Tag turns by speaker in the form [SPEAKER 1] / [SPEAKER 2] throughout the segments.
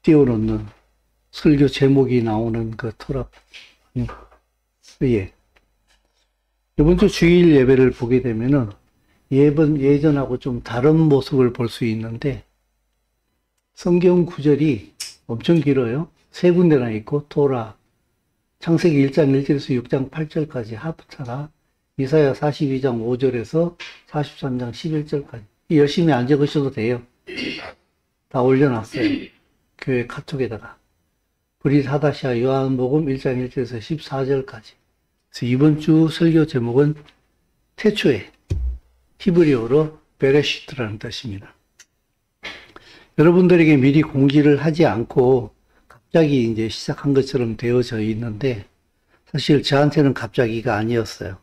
[SPEAKER 1] 띄워놓는 설교 제목이 나오는 그 토라, 예. 이번 주 주일 예배를 보게 되면은 예전하고 좀 다른 모습을 볼 수 있는데, 성경 구절이 엄청 길어요. 세 군데나 있고, 토라, 창세기 1장 1절에서 6장 8절까지 하프타라, 이사야 42장 5절에서 43장 11절까지. 열심히 안 적으셔도 돼요. 다 올려놨어요. 교회 카톡에다가. 브릿 하다시아 요한복음 1장 1절에서 14절까지. 그래서 이번 주 설교 제목은 태초에, 히브리어로 베레시트라는 뜻입니다. 여러분들에게 미리 공지를 하지 않고 갑자기 이제 시작한 것처럼 되어져 있는데, 사실 저한테는 갑자기가 아니었어요.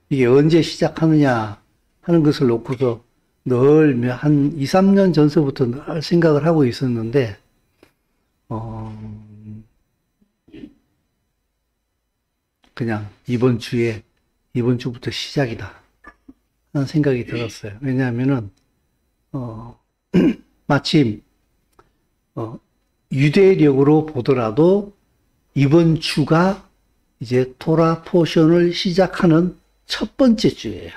[SPEAKER 1] 이게 언제 시작하느냐 하는 것을 놓고서 늘 한 2, 3년 전서부터 늘 생각을 하고 있었는데, 그냥 이번 주부터 시작이다 하는 생각이 들었어요. 왜냐하면은, 마침, 유대력으로 보더라도 이번 주가 이제 토라 포션을 시작하는 첫 번째 주예요.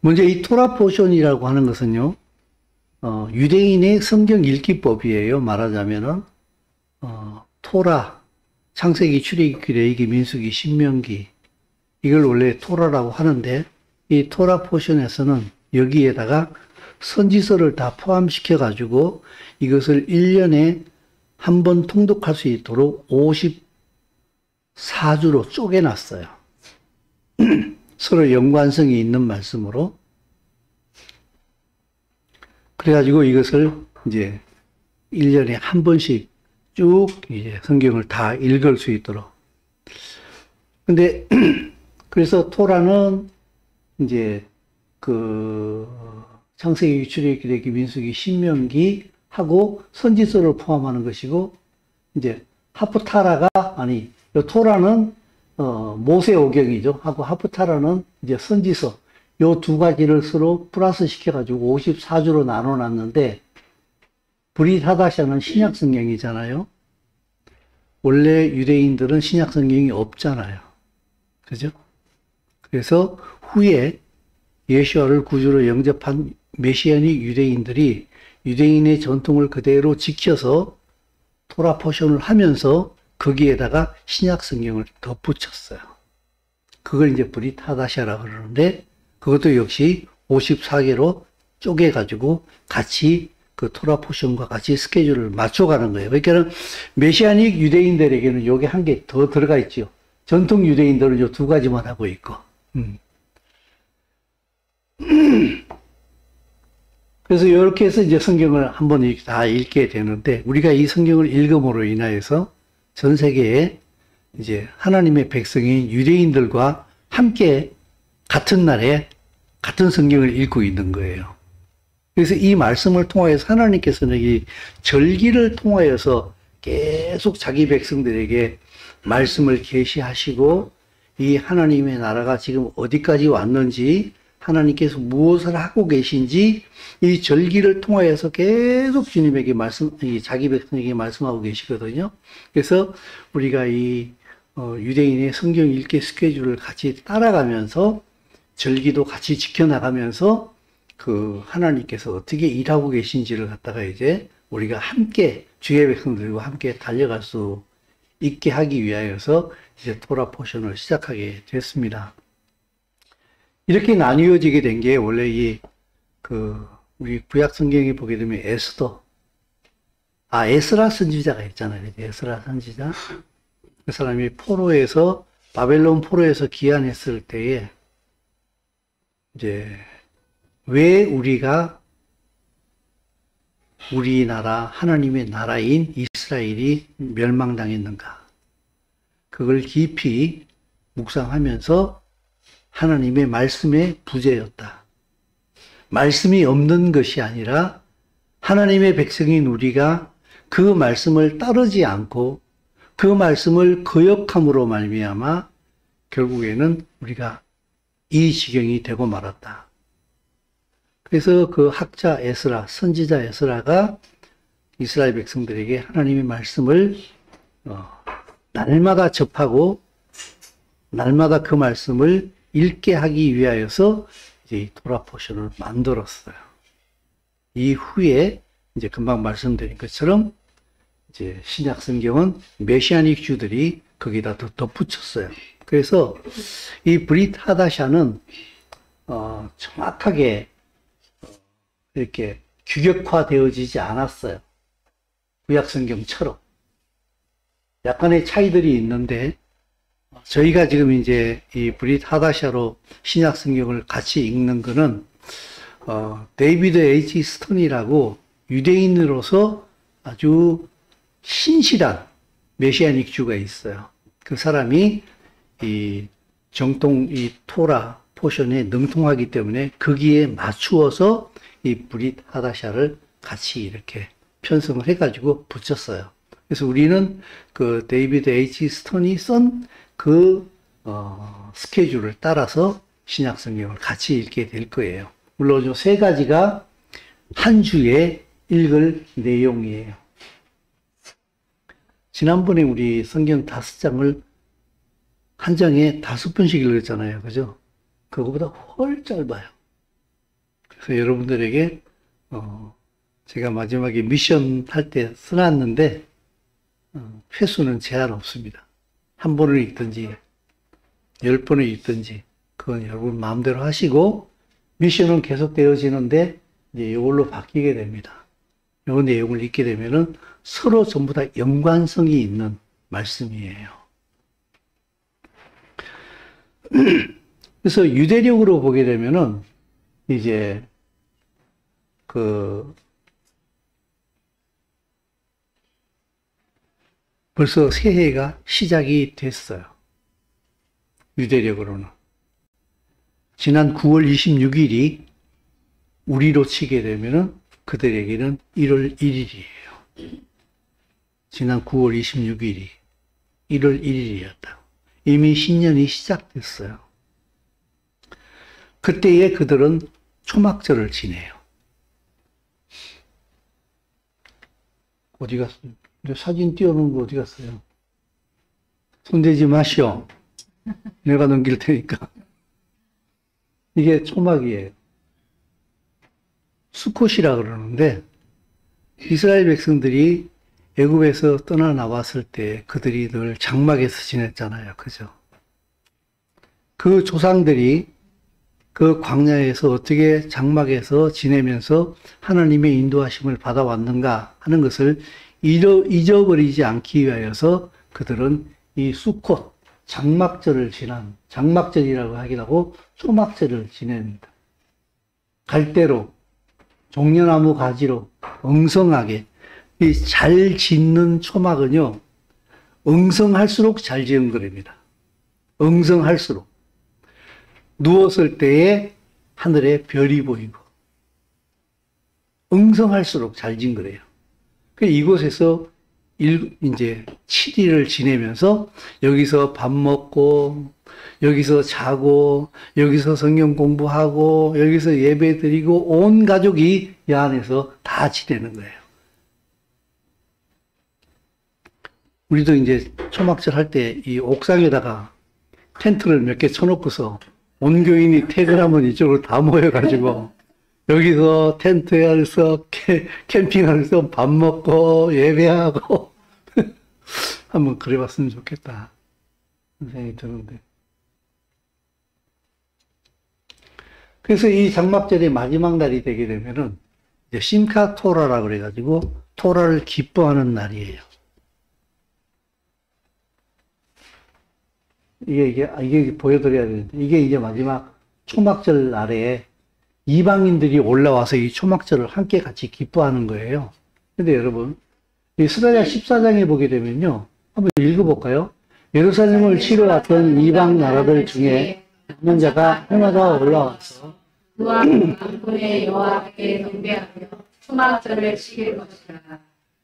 [SPEAKER 1] 먼저 이 토라 포션이라고 하는 것은요, 유대인의 성경 읽기법이에요. 말하자면은, 토라, 창세기, 출애굽기, 레위기, 민수기, 신명기, 이걸 원래 토라라고 하는데, 이 토라 포션에서는 여기에다가 선지서를 다 포함시켜 가지고 이것을 1년에 한 번 통독할 수 있도록 54주로 쪼개놨어요. 서로 연관성이 있는 말씀으로. 그래가지고 이것을 이제 1년에 한 번씩 쭉 이제 성경을 다 읽을 수 있도록. 근데, 그래서 토라는 이제 창세기, 출애굽기, 레위기, 민수기, 신명기 하고 선지서를 포함하는 것이고, 이제 하프타라가, 토라는 모세오경이죠. 하고 하프타라는 이제 선지서, 요 두 가지를 서로 플러스 시켜가지고 54주로 나눠놨는데, 브릿 하다샤는 신약 성경이잖아요. 원래 유대인들은 신약 성경이 없잖아요. 그죠? 그래서 후에 예수와를 구주로 영접한 메시아닉 유대인들이 유대인의 전통을 그대로 지켜서 토라 포션을 하면서 거기에다가 신약 성경을 덧붙였어요. 그걸 이제 브릿 하다샤라고 그러는데, 그것도 역시 54개로 쪼개가지고 같이 그 토라 포션과 같이 스케줄을 맞춰가는 거예요. 그러니까 메시아닉 유대인들에게는 요게 한 개 더 들어가 있죠. 전통 유대인들은 요 두 가지만 하고 있고. 그래서 이렇게 해서 이제 성경을 한번 다 읽게 되는데, 우리가 이 성경을 읽음으로 인하여서 전 세계에 이제 하나님의 백성인 유대인들과 함께 같은 날에 같은 성경을 읽고 있는 거예요. 그래서 이 말씀을 통하여서 하나님께서는 이 절기를 통하여서 계속 자기 백성들에게 말씀을 계시하시고, 이 하나님의 나라가 지금 어디까지 왔는지, 하나님께서 무엇을 하고 계신지 이 절기를 통하여서 계속 주님에게 자기 백성에게 말씀하고 계시거든요. 그래서 우리가 이 유대인의 성경 읽기 스케줄을 같이 따라가면서 절기도 같이 지켜나가면서 그 하나님께서 어떻게 일하고 계신지를 갖다가 이제 우리가 함께 주의 백성들과 함께 달려갈 수 있게 하기 위하여서 이제 토라 포션을 시작하게 됐습니다. 이렇게 나뉘어지게 된 게 원래 우리 구약 성경에 보게 되면 에스라 선지자가 있잖아요. 에스라 선지자. 그 사람이 바벨론 포로에서 귀환했을 때에 이제 왜 우리가 우리나라 하나님의 나라인 이스라엘이 멸망당했는가, 그걸 깊이 묵상하면서 하나님의 말씀의 부재였다. 말씀이 없는 것이 아니라 하나님의 백성인 우리가 그 말씀을 따르지 않고 그 말씀을 거역함으로 말미암아 결국에는 우리가 이 지경이 되고 말았다. 그래서 그 학자 에스라, 선지자 에스라가 이스라엘 백성들에게 하나님의 말씀을 날마다 접하고 날마다 그 말씀을 읽게 하기 위하여서 이제 이 토라 포션을 만들었어요. 이후에 이제 금방 말씀드린 것처럼 이제 신약 성경은 메시아닉 주들이 거기다 더 덧붙였어요. 그래서 이 브릿 하다샤는 정확하게 이렇게 규격화되어지지 않았어요. 구약 성경처럼 약간의 차이들이 있는데 저희가 지금 이제 이 브릿 하다샤로 신약 성경을 같이 읽는 거는 데이비드 H. 스톤이라고 유대인으로서 아주 신실한 메시아닉 주가 있어요. 그 사람이 이 정통 이 토라 포션에 능통하기 때문에 거기에 맞추어서 이 브릿 하다샤를 같이 이렇게 편성을 해가지고 붙였어요. 그래서 우리는 그 데이비드 H. 스톤이 쓴 그 스케줄을 따라서 신약 성경을 같이 읽게 될 거예요. 물론 이 세 가지가 한 주에 읽을 내용이에요. 지난번에 우리 성경 5장을 한 장에 5번씩 읽었잖아요. 그죠? 그거보다 훨 짧아요. 그래서 여러분들에게 제가 마지막에 미션 할 때 써놨는데 횟수는 제한 없습니다. 한 번을 읽든지 10번을 읽든지 그건 여러분 마음대로 하시고 미션은 계속 되어지는데 이제 이걸로 바뀌게 됩니다. 이 내용을 읽게 되면은 서로 전부 다 연관성이 있는 말씀이에요. 그래서 유대력으로 보게 되면은 이제 벌써 새해가 시작이 됐어요. 유대력으로는. 지난 9월 26일이 우리로 치게 되면은 그들에게는 1월 1일이에요. 지난 9월 26일이 1월 1일이었다. 이미 신년이 시작됐어요. 그때에 그들은 초막절을 지내요. 어디 갔어요? 사진 띄워놓은 거 어디 갔어요? 손대지 마시오. 내가 넘길 테니까. 이게 초막이에요. 수콧이라 그러는데 이스라엘 백성들이 애굽에서 떠나 나왔을 때 그들이 늘 장막에서 지냈잖아요. 그죠? 그 조상들이 그 광야에서 어떻게 장막에서 지내면서 하나님의 인도하심을 받아왔는가 하는 것을 잊어버리지 않기 위하여서 그들은 이 수콧, 장막절을 지난, 장막절이라고 하기도 하고 초막절을 지냅니다. 갈대로, 종려나무 가지로 엉성하게 이 잘 짓는 초막은요, 엉성할수록 잘 지은 거랍니다. 엉성할수록. 누웠을 때에 하늘에 별이 보이고, 엉성할수록 잘 지은 거래요. 이곳에서 이제 7일을 지내면서 여기서 밥 먹고, 여기서 자고, 여기서 성경 공부하고, 여기서 예배 드리고, 온 가족이 이 안에서 다 지내는 거예요. 우리도 이제 초막절 할 때 이 옥상에다가 텐트를 몇 개 쳐놓고서 온 교인이 퇴근하면 이쪽으로 다 모여가지고 여기서 텐트에서 캠핑하면서 밥 먹고 예배하고 한번 그래봤으면 좋겠다 생각이 드는데. 그래서 이 장막절의 마지막 날이 되게 되면은 이제 심카 토라라고 그래가지고 토라를 기뻐하는 날이에요. 이게 보여드려야 되는데, 이게 이제 마지막 초막절 날에 이방인들이 올라와서 이 초막절을 함께 같이 기뻐하는 거예요. 근데 여러분, 이 스가랴 14장에 보게 되면요. 한번 읽어볼까요? 예루살렘을 치러 왔던 이방 나라들 중에 한 자가 해마다 올라와서
[SPEAKER 2] 그와 만군의 여호와께 경배하며 초막절을 지킬 것이라.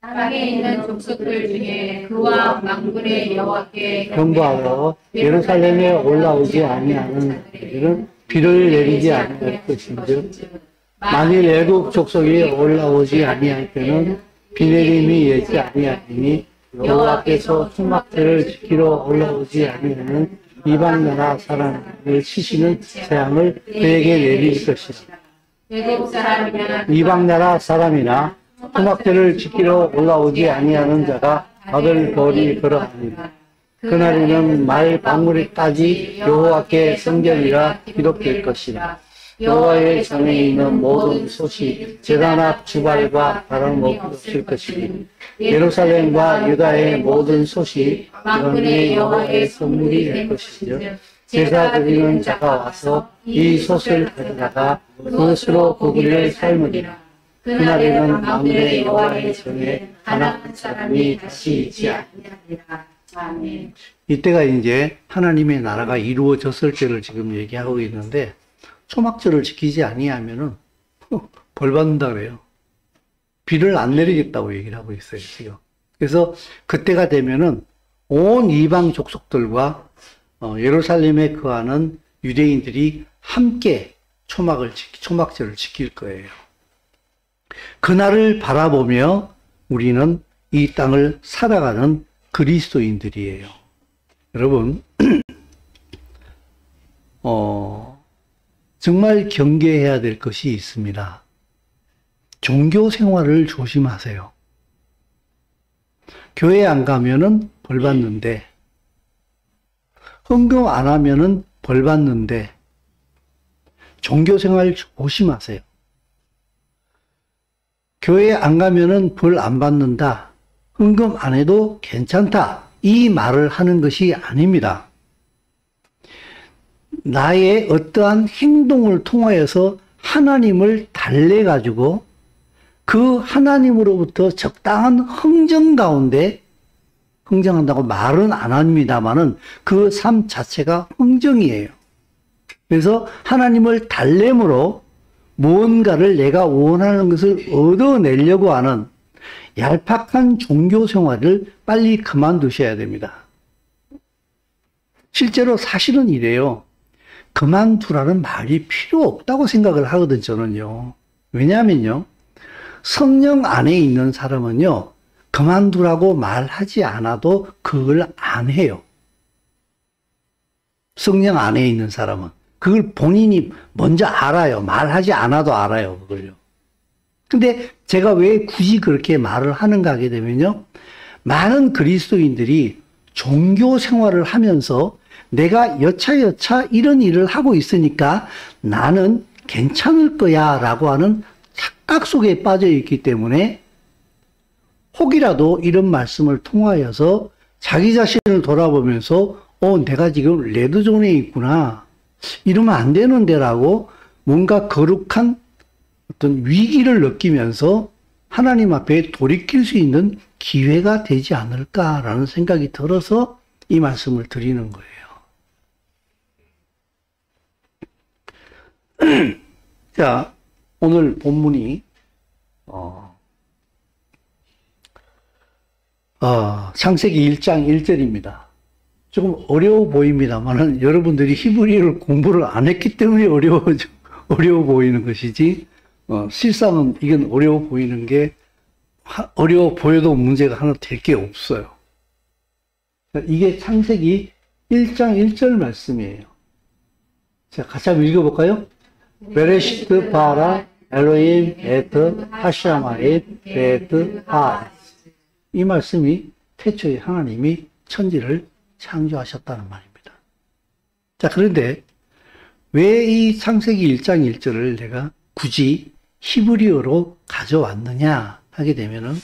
[SPEAKER 2] 땅에 있는 족속들 중에 그와 만군의 여호와께
[SPEAKER 1] 경배하여 예루살렘에 올라오지 아니하는 이들은 비를 내리지 아니할 것인즉 만일 애국 족속이 올라오지 아니할 때는 비 내림이 예지 아니하니 여호와께서 초막절을 지키러 올라오지 아니하는 이방 나라 사람을 치시는 재앙을 그에게 내릴 것이다.
[SPEAKER 2] 외국 사람이나
[SPEAKER 1] 이방 나라 사람이나 초막절을 지키러 올라오지 아니하는 자가 받을 벌이 그러하니라. 그날에는 말 방울이까지 여호와께 성전이라 기록될 것이다. 여호와의 전에 있는 모든 솥이 제단 앞 주발과 다름없을 것이니 예루살렘과 유다의 모든 솥이 만군의 여호와의 선물이 될 것이며 제사 드리는 자가 와서 이 솥을 가져다가 그것으로 고기를 삶으리라. 그날에는 만군의 여호와의 전에 하나 한 사람이 다시 있지 아니하리라.
[SPEAKER 2] 아멘.
[SPEAKER 1] 이때가 이제 하나님의 나라가 이루어졌을 때를 지금 얘기하고 있는데 초막절을 지키지 아니하면은 벌 받는다 그래요. 비를 안 내리겠다고 얘기를 하고 있어요, 지금. 그래서 그때가 되면은 온 이방 족속들과 예루살렘에 거하는 유대인들이 함께 초막절을 지킬 거예요. 그날을 바라보며 우리는 이 땅을 살아가는 그리스도인들이에요. 여러분, 정말 경계해야 될 것이 있습니다. 종교 생활을 조심하세요. 교회 안 가면은 벌 받는데, 헌금 안 하면은 벌 받는데, 종교 생활 조심하세요. 교회 안 가면은 벌 안 받는다. 헌금 안 해도 괜찮다. 이 말을 하는 것이 아닙니다. 나의 어떠한 행동을 통하여서 하나님을 달래가지고 그 하나님으로부터 적당한 흥정 가운데, 흥정한다고 말은 안 합니다만은 그 삶 자체가 흥정이에요. 그래서 하나님을 달램으로 무언가를 내가 원하는 것을 얻어내려고 하는 얄팍한 종교 생활을 빨리 그만두셔야 됩니다. 실제로 사실은 이래요. 그만두라는 말이 필요 없다고 생각을 하거든, 저는요. 왜냐하면요, 성령 안에 있는 사람은요, 그만두라고 말하지 않아도 그걸 안 해요. 성령 안에 있는 사람은. 그걸 본인이 먼저 알아요. 말하지 않아도 알아요, 그걸요. 근데 제가 왜 굳이 그렇게 말을 하는가 하게 되면요, 많은 그리스도인들이 종교 생활을 하면서 내가 여차여차 이런 일을 하고 있으니까 나는 괜찮을 거야 라고 하는 착각 속에 빠져 있기 때문에 혹이라도 이런 말씀을 통하여서 자기 자신을 돌아보면서 내가 지금 레드존에 있구나, 이러면 안 되는데 라고 뭔가 거룩한 어떤 위기를 느끼면서 하나님 앞에 돌이킬 수 있는 기회가 되지 않을까라는 생각이 들어서 이 말씀을 드리는 거예요. 자, 오늘 본문이 창세기 1장 1절입니다. 조금 어려워 보입니다만은 여러분들이 히브리어를 공부를 안 했기 때문에 어려워 보이는 것이지, 실상은 이건 어려워 보이는 게, 어려워 보여도 문제가 하나 될 게 없어요. 이게 창세기 1장 1절 말씀이에요. 자, 같이 한번 읽어볼까요? 베레시트 바라 엘로임 에트 하샤마엣 베트 하. 이 말씀이 태초에 하나님이 천지를 창조하셨다는 말입니다. 자, 그런데 왜 이 창세기 1장 1절을 내가 굳이 히브리어로 가져왔느냐 하게 되면은,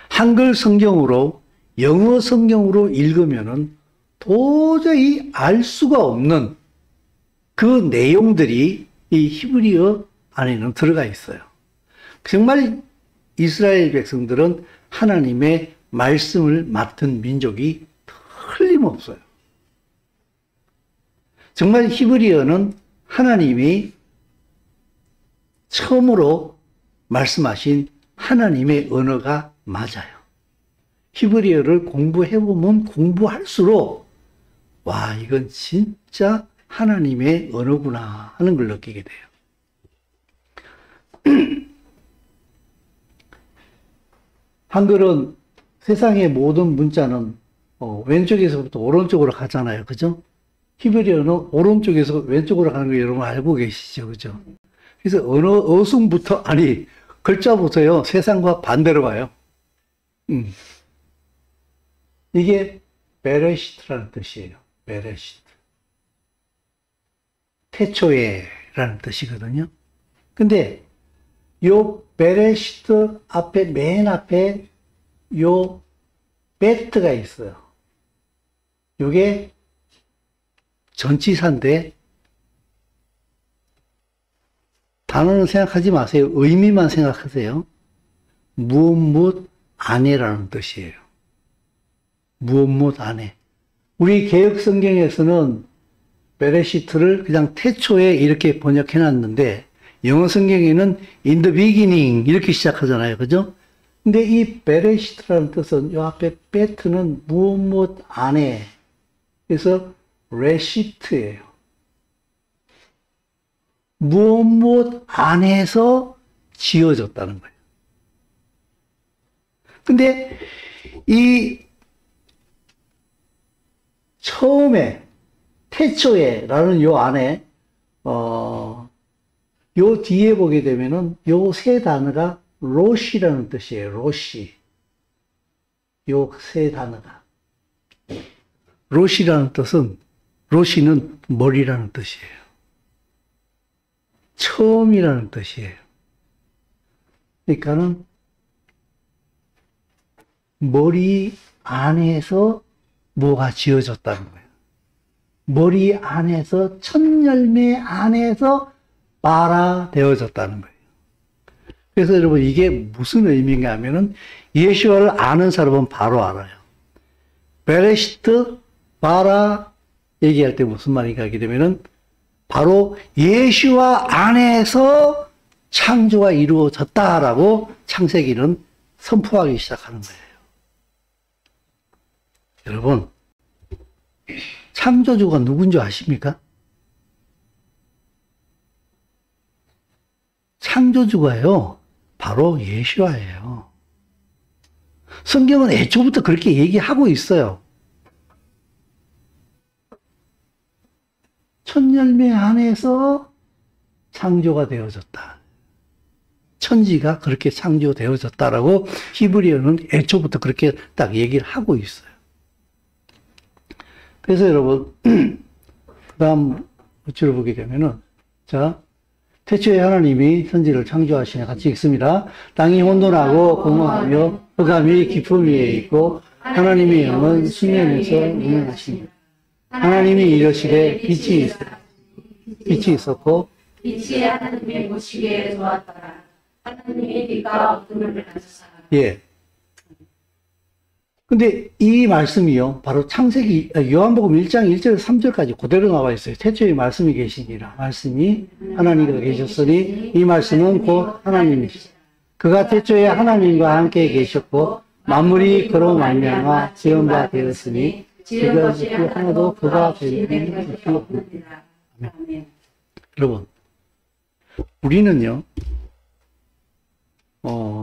[SPEAKER 1] 한글 성경으로 영어 성경으로 읽으면은 도저히 알 수가 없는 그 내용들이 이 히브리어 안에는 들어가 있어요. 정말 이스라엘 백성들은 하나님의 말씀을 맡은 민족이 틀림없어요. 정말 히브리어는 하나님이 처음으로 말씀하신 하나님의 언어가 맞아요. 히브리어를 공부해보면 공부할수록 와, 이건 진짜 하나님의 언어구나 하는 걸 느끼게 돼요. 한글은 세상의 모든 문자는 왼쪽에서부터 오른쪽으로 가잖아요. 그죠? 히브리어는 오른쪽에서 왼쪽으로 가는 거 여러분 알고 계시죠? 그죠? 그래서 어순부터, 아니, 글자부터요, 세상과 반대로 가요. 이게 베레시트라는 뜻이에요. 베레시트. 태초에라는 뜻이거든요. 근데 요 베레시트 앞에, 맨 앞에 요 베트가 있어요. 요게 전치사인데 단어는 생각하지 마세요. 의미만 생각하세요. 무엇 안에라는 뜻이에요. 무엇 안에. 우리 개혁 성경에서는 베레시트를 그냥 태초에 이렇게 번역해 놨는데 영어 성경에는 in the beginning 이렇게 시작하잖아요. 그죠? 근데 이 베레시트라는 뜻은 요 앞에 베트는 무엇 안에. 그래서 레시트예요. 무엇 안에서 지어졌다는 거예요. 근데 이 처음에 태초에라는 요 안에 요 뒤에 보게 되면은 요 세 단어가 로시라는 뜻이에요. 로시. 요 세 단어가. 로시라는 뜻은, 로시는 머리라는 뜻이에요. 처음이라는 뜻이에요. 그러니까는 머리 안에서 뭐가 지어졌다는 거예요. 머리 안에서, 첫 열매 안에서 발화되어졌다는 거예요. 그래서 여러분 이게 무슨 의미인가 하면은 예수와를 아는 사람은 바로 알아요. 베레시트 바라 얘기할 때 무슨 말인가 하게 되면은 바로 예수와 안에서 창조가 이루어졌다라고 창세기는 선포하기 시작하는 거예요. 여러분, 창조주가 누군지 아십니까? 창조주가요, 바로 예수와예요. 성경은 애초부터 그렇게 얘기하고 있어요. 첫 열매 안에서 창조가 되어졌다. 천지가 그렇게 창조되어졌다라고 히브리어는 애초부터 그렇게 딱 얘기를 하고 있어요. 그래서 여러분, 그 다음 우측을 보게 되면은, 자, 태초에 하나님이 천지를 창조하시니 같이 읽습니다. 땅이 혼돈하고 공허하며 흑암이 깊음 위에 있고 하나님의 영은 수면에서 운행하십니다. 하나님이 이르시되 빛이 있었고
[SPEAKER 2] 빛이 하나님의 보시기에 좋았더라. 하나님이 빛과 어둠을 가졌사.
[SPEAKER 1] 예. 근데 이 말씀이요, 바로 창세기, 요한복음 1장 1절 3절까지 그대로 나와 있어요. 태초에 말씀이 계시니라. 말씀이 하나님과 계셨으니 이 말씀은 곧 하나님이시다. 그가 태초에 하나님과 함께 계셨고 만물이 그로 말미암아 지은 바 되었으니 지은 것이 하나도 그가 되는 것이 없느니라. 아멘. 여러분, 우리는요,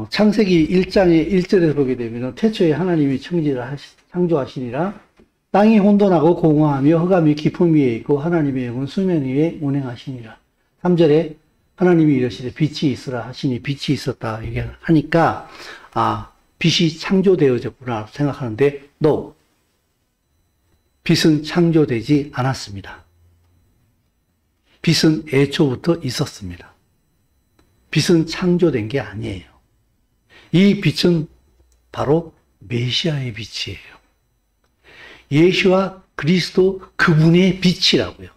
[SPEAKER 1] 창세기 1장의 1절에서 보게 되면 태초에 하나님이 천지를 창조하시니라. 땅이 혼돈하고 공허하며 흑암이 깊음 위에 있고 하나님의 영은 수면 위에 운행하시니라. 3절에 하나님이 이르시되 빛이 있으라 하시니 빛이 있었다 얘기하니까 빛이 창조되어졌구나 생각하는데 no. 빛은 창조되지 않았습니다. 빛은 애초부터 있었습니다. 빛은 창조된 게 아니에요. 이 빛은 바로 메시아의 빛이에요. 예수와 그리스도 그분의 빛이라고요.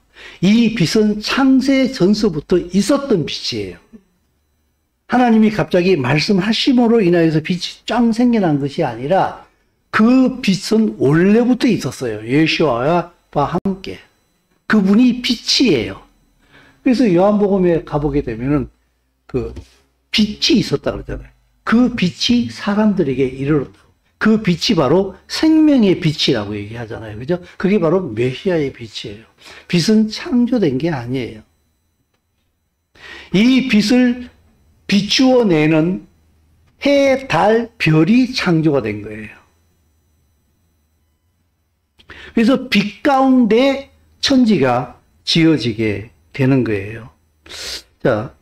[SPEAKER 1] 이 빛은 창세 전서부터 있었던 빛이에요. 하나님이 갑자기 말씀하심으로 인하여서 빛이 쫙 생겨난 것이 아니라 그 빛은 원래부터 있었어요. 예수와 함께. 그분이 빛이에요. 그래서 요한복음에 가보게 되면은 그 빛이 있었다 그러잖아요. 그 빛이 사람들에게 이르렀다고. 그 빛이 바로 생명의 빛이라고 얘기하잖아요. 그죠? 그게 바로 메시아의 빛이에요. 빛은 창조된 게 아니에요. 이 빛을 비추어내는 해, 달, 별이 창조가 된 거예요. 그래서 빛 가운데 천지가 지어지게 되는 거예요. 자,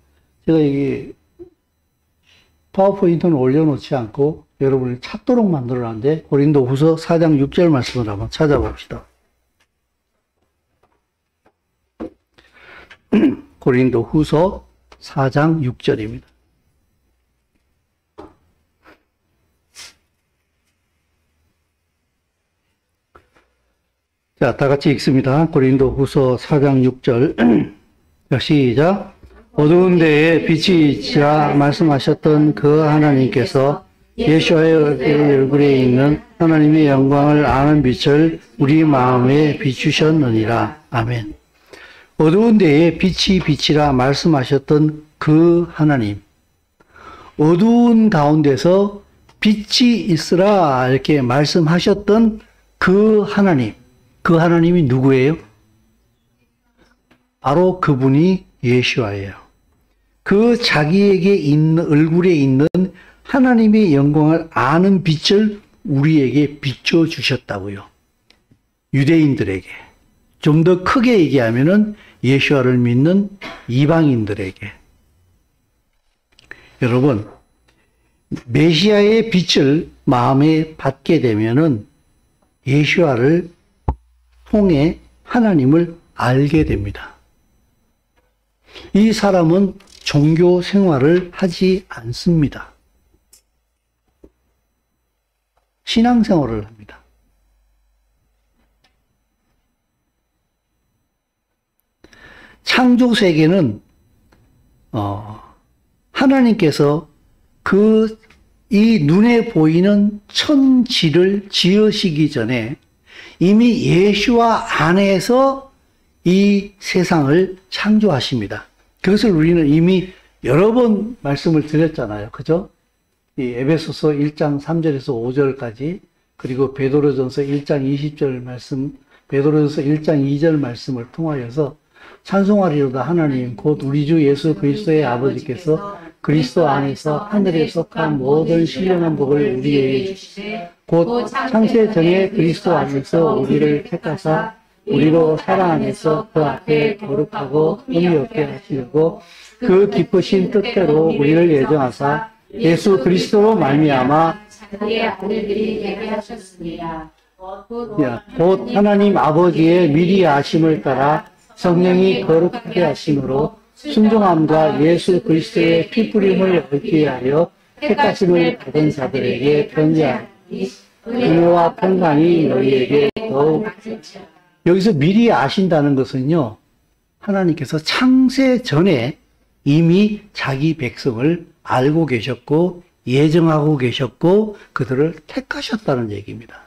[SPEAKER 1] 제가 여기 파워포인트는 올려놓지 않고 여러분이 찾도록 만들어놨는데 고린도후서 4장 6절 말씀을 한번 찾아봅시다. 고린도후서 4장 6절입니다. 자, 다 같이 읽습니다. 고린도후서 4장 6절. 시작. 어두운 데에 빛이 있으라 말씀하셨던 그 하나님께서 예수와의 얼굴에 있는 하나님의 영광을 아는 빛을 우리 마음에 비추셨느니라. 아멘. 어두운 데에 빛이 비치라 말씀하셨던 그 하나님. 어두운 가운데서 빛이 있으라 이렇게 말씀하셨던 그 하나님. 그 하나님이 누구예요? 바로 그분이 예수와예요. 그 자기에게 있는, 얼굴에 있는 하나님의 영광을 아는 빛을 우리에게 비춰주셨다고요. 유대인들에게. 좀 더 크게 얘기하면은 예수와를 믿는 이방인들에게. 여러분, 메시아의 빛을 마음에 받게 되면은 예수와를 통해 하나님을 알게 됩니다. 이 사람은 종교 생활을 하지 않습니다. 신앙생활을 합니다. 창조 세계는 하나님께서 이 눈에 보이는 천지를 지으시기 전에 이미 예수와 안에서 이 세상을 창조하십니다. 그것을 우리는 이미 여러 번 말씀을 드렸잖아요. 그죠? 이 에베소서 1장 3절에서 5절까지, 그리고 베드로전서 1장 20절 말씀, 베드로전서 1장 2절 말씀을 통하여서 찬송하리로다 하나님 곧 우리 주 예수 그리스도의 아버지께서 그리스도 안에서 하늘에 속한 모든 신령한 복을 우리에게 주시되 곧 창세 전에 그리스도 안에서 우리를 택하사 우리로 살아 안에서 그 앞에 거룩하고 흠이 없게 하시려고 그 기쁘신 뜻대로 우리를 예정하사 예수 그리스도로 말미암아
[SPEAKER 2] 자기의 아들들이 되게 하셨습니다.
[SPEAKER 1] 곧 하나님 아버지의 미리 아심을 따라 성령이 거룩하게 하심으로 순종함과 예수 그리스도의 피뿌림을 얻기 위하여 택하심을 받은 자들에게 편지하니 은혜와 평강이 너희에게 더욱. 여기서 미리 아신다는 것은요, 하나님께서 창세 전에 이미 자기 백성을 알고 계셨고 예정하고 계셨고 그들을 택하셨다는 얘기입니다.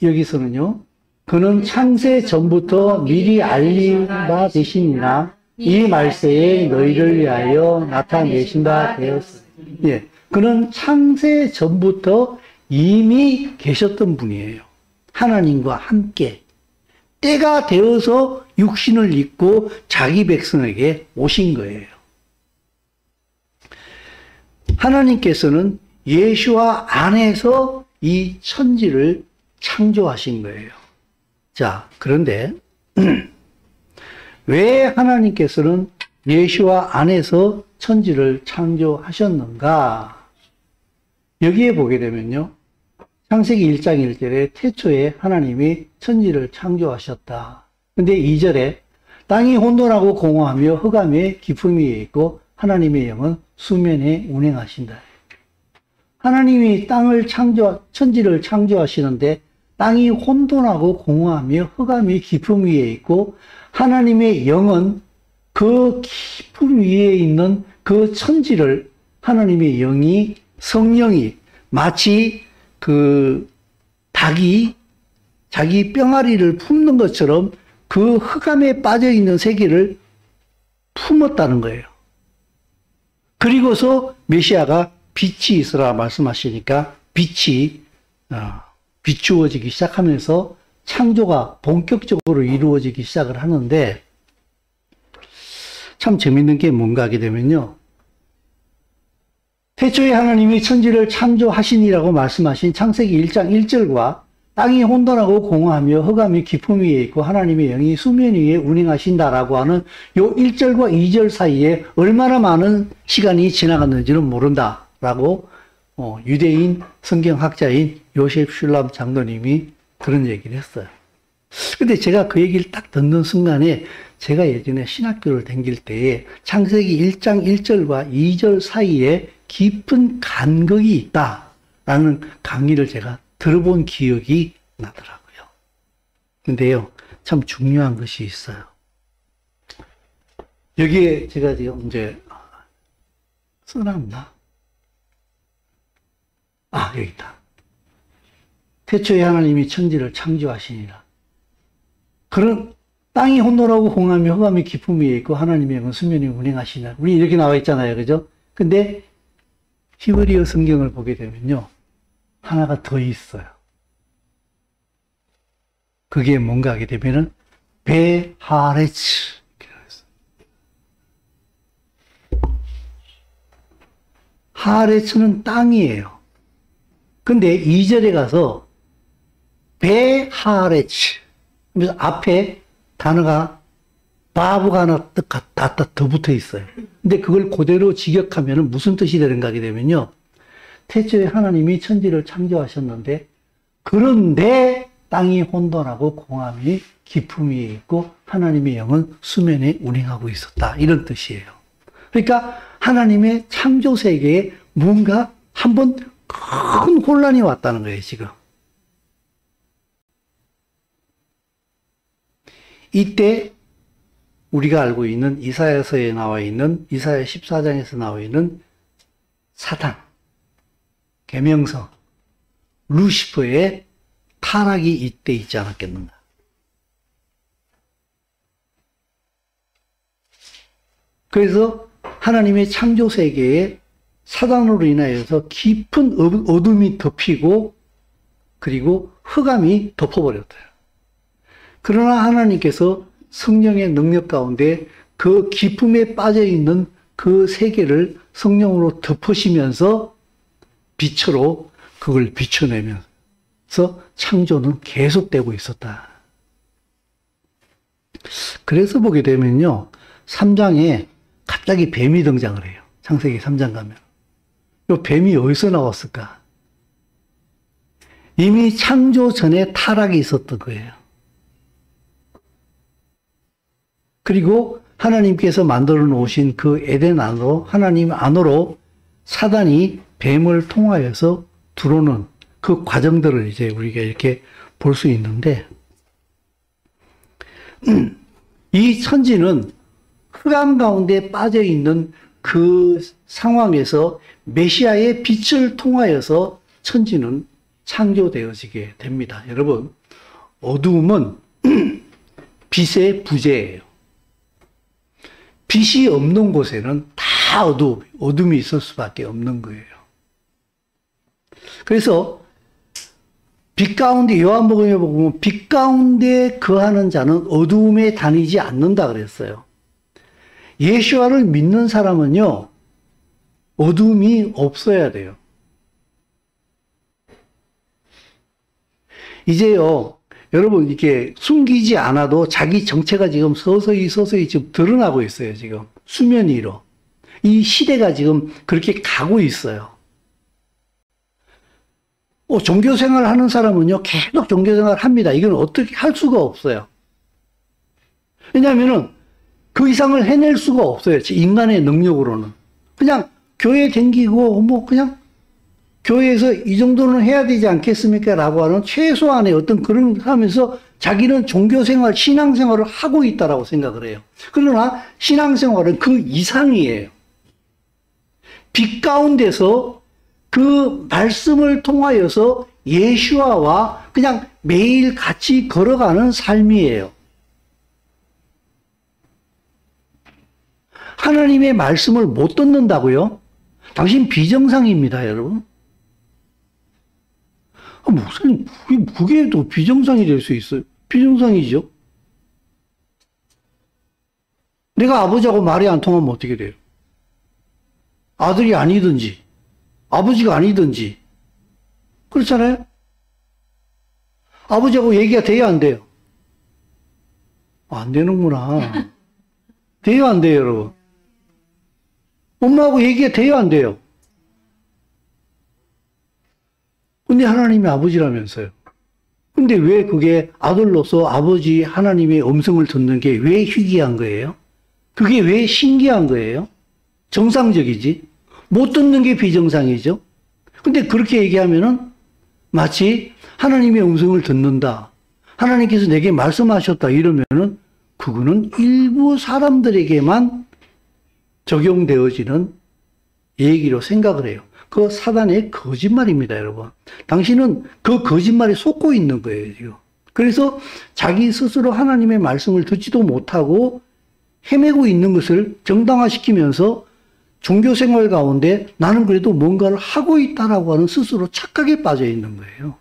[SPEAKER 1] 여기서는요, 그는 창세 전부터 미리 알린 바 되시니라 이 말세에 너희를 위하여 나타내신 바 되었으니. 그는 창세 전부터 이미 계셨던 분이에요. 하나님과 함께 때가 되어서 육신을 입고 자기 백성에게 오신 거예요. 하나님께서는 예수와 안에서 이 천지를 창조하신 거예요. 자, 그런데 왜 하나님께서는 예수와 안에서 천지를 창조하셨는가? 여기에 보게 되면요, 창세기 1장 1절에 태초에 하나님이 천지를 창조하셨다. 근데 2절에 땅이 혼돈하고 공허하며 흑암의 깊음 위에 있고 하나님의 영은 수면에 운행하신다. 하나님이 천지를 창조하시는데 땅이 혼돈하고 공허하며 흑암이 깊음 위에 있고 하나님의 영은 그 깊음 위에 있는 그 천지를 하나님의 영이, 성령이 마치 그 닭이 자기 뿅아리를 품는 것처럼 그 흑암에 빠져 있는 세계를 품었다는 거예요. 그리고서 메시아가 빛이 있으라 말씀하시니까 빛이 비추어지기 시작하면서 창조가 본격적으로 이루어지기 시작을 하는데, 참 재밌는 게 뭔가 하게 되면요, 태초에 하나님이 천지를 창조하시니라고 말씀하신 창세기 1장 1절과 땅이 혼돈하고 공허하며 흑암이 깊음 위에 있고 하나님의 영이 수면 위에 운행하신다라고 하는 요 1절과 2절 사이에 얼마나 많은 시간이 지나갔는지는 모른다라고 유대인 성경학자인 요셉 슐람 장로님이 그런 얘기를 했어요. 근데 제가 그 얘기를 딱 듣는 순간에 제가 예전에 신학교를 다닐 때에 창세기 1장 1절과 2절 사이에 깊은 간극이 있다라는 강의를 제가 들어본 기억이 나더라고요. 근데요, 참 중요한 것이 있어요. 여기에 제가 지금 이제 써놨나? 여기 있다. 태초에 하나님이 천지를 창조하시니라. 그런 땅이 혼돈하고 공함이 흑암이 깊음 위에 있고 하나님의 영은 수면이 운행하시나. 우리 이렇게 나와 있잖아요. 그죠? 근데 히브리어 성경을 보게 되면요. 하나가 더 있어요. 그게 뭔가 하게 되면은 베하레츠. 하레츠는 땅이에요. 근데 2절에 가서 베하레츠. 그래서 앞에 단어가 바브가 하나 더 붙어 있어요. 근데 그걸 그대로 직역하면 무슨 뜻이 되는가 하게 되면요. 태초에 하나님이 천지를 창조하셨는데 그런데 땅이 혼돈하고 공함이 깊음 위에 있고 하나님의 영은 수면에 운행하고 있었다. 이런 뜻이에요. 그러니까 하나님의 창조 세계에 뭔가 한번 큰 혼란이 왔다는 거예요, 지금. 이때 우리가 알고 있는 이사야서에 나와 있는 이사야 14장에서 나와 있는 사단, 계명성, 루시퍼의 타락이 이때 있지 않았겠는가. 그래서 하나님의 창조 세계에 사단으로 인하여서 깊은 어둠이 덮이고 그리고 흑암이 덮어버렸어요. 그러나 하나님께서 성령의 능력 가운데 그 깊음에 빠져있는 그 세계를 성령으로 덮으시면서 빛으로 그걸 비춰내면서 창조는 계속되고 있었다. 그래서 보게 되면요. 3장에 갑자기 뱀이 등장을 해요. 창세기 3장 가면. 이 뱀이 어디서 나왔을까? 이미 창조 전에 타락이 있었던 거예요. 그리고 하나님께서 만들어 놓으신 그 에덴 안으로, 하나님 안으로 사단이 뱀을 통하여서 들어오는 그 과정들을 이제 우리가 이렇게 볼 수 있는데, 이 천지는 흑암 가운데 빠져 있는 그 상황에서 메시아의 빛을 통하여서 천지는 창조되어지게 됩니다. 여러분, 어두움은 빛의 부재예요. 빛이 없는 곳에는 다 어둠이 있을 수밖에 없는 거예요. 그래서 빛 가운데, 요한복음에 보면 빛 가운데 거하는 자는 어두움에 다니지 않는다 그랬어요. 예수와를 믿는 사람은요, 어두움이 없어야 돼요. 이제요, 여러분, 이렇게 숨기지 않아도 자기 정체가 지금 서서히 지금 드러나고 있어요, 지금. 수면 위로. 이 시대가 지금 그렇게 가고 있어요. 종교생활 하는 사람은요, 계속 종교생활 합니다. 이건 어떻게 할 수가 없어요. 왜냐하면은, 그 이상을 해낼 수가 없어요. 인간의 능력으로는. 그냥 교회 댕기고, 그냥 교회에서 이 정도는 해야 되지 않겠습니까? 라고 하는 최소한의 어떤 그런 하면서 자기는 종교생활, 신앙생활을 하고 있다라고 생각을 해요. 그러나 신앙생활은 그 이상이에요. 빛 가운데서 그 말씀을 통하여서 예수와와 그냥 매일 같이 걸어가는 삶이에요. 하나님의 말씀을 못 듣는다고요? 당신 비정상입니다, 여러분. 목사님, 그게 또 비정상이 될 수 있어요? 비정상이죠. 내가 아버지하고 말이 안 통하면 어떻게 돼요? 아들이 아니든지, 아버지가 아니든지. 그렇잖아요? 아버지하고 얘기가 돼야 안 돼요? 안 되는구나. 돼야 안 돼요, 여러분? 엄마하고 얘기가 돼야 안 돼요? 근데 하나님이 아버지라면서요. 근데 왜 그게 아들로서 아버지 하나님의 음성을 듣는 게 왜 희귀한 거예요? 그게 왜 신기한 거예요? 정상적이지. 못 듣는 게 비정상이죠. 근데 그렇게 얘기하면은 마치 하나님의 음성을 듣는다. 하나님께서 내게 말씀하셨다. 이러면은 그거는 일부 사람들에게만 적용되어지는 얘기로 생각을 해요. 그 사단의 거짓말입니다, 여러분. 당신은 그 거짓말에 속고 있는 거예요, 지금. 그래서 자기 스스로 하나님의 말씀을 듣지도 못하고 헤매고 있는 것을 정당화시키면서 종교 생활 가운데 나는 그래도 뭔가를 하고 있다라고 하는 스스로 착각에 빠져 있는 거예요.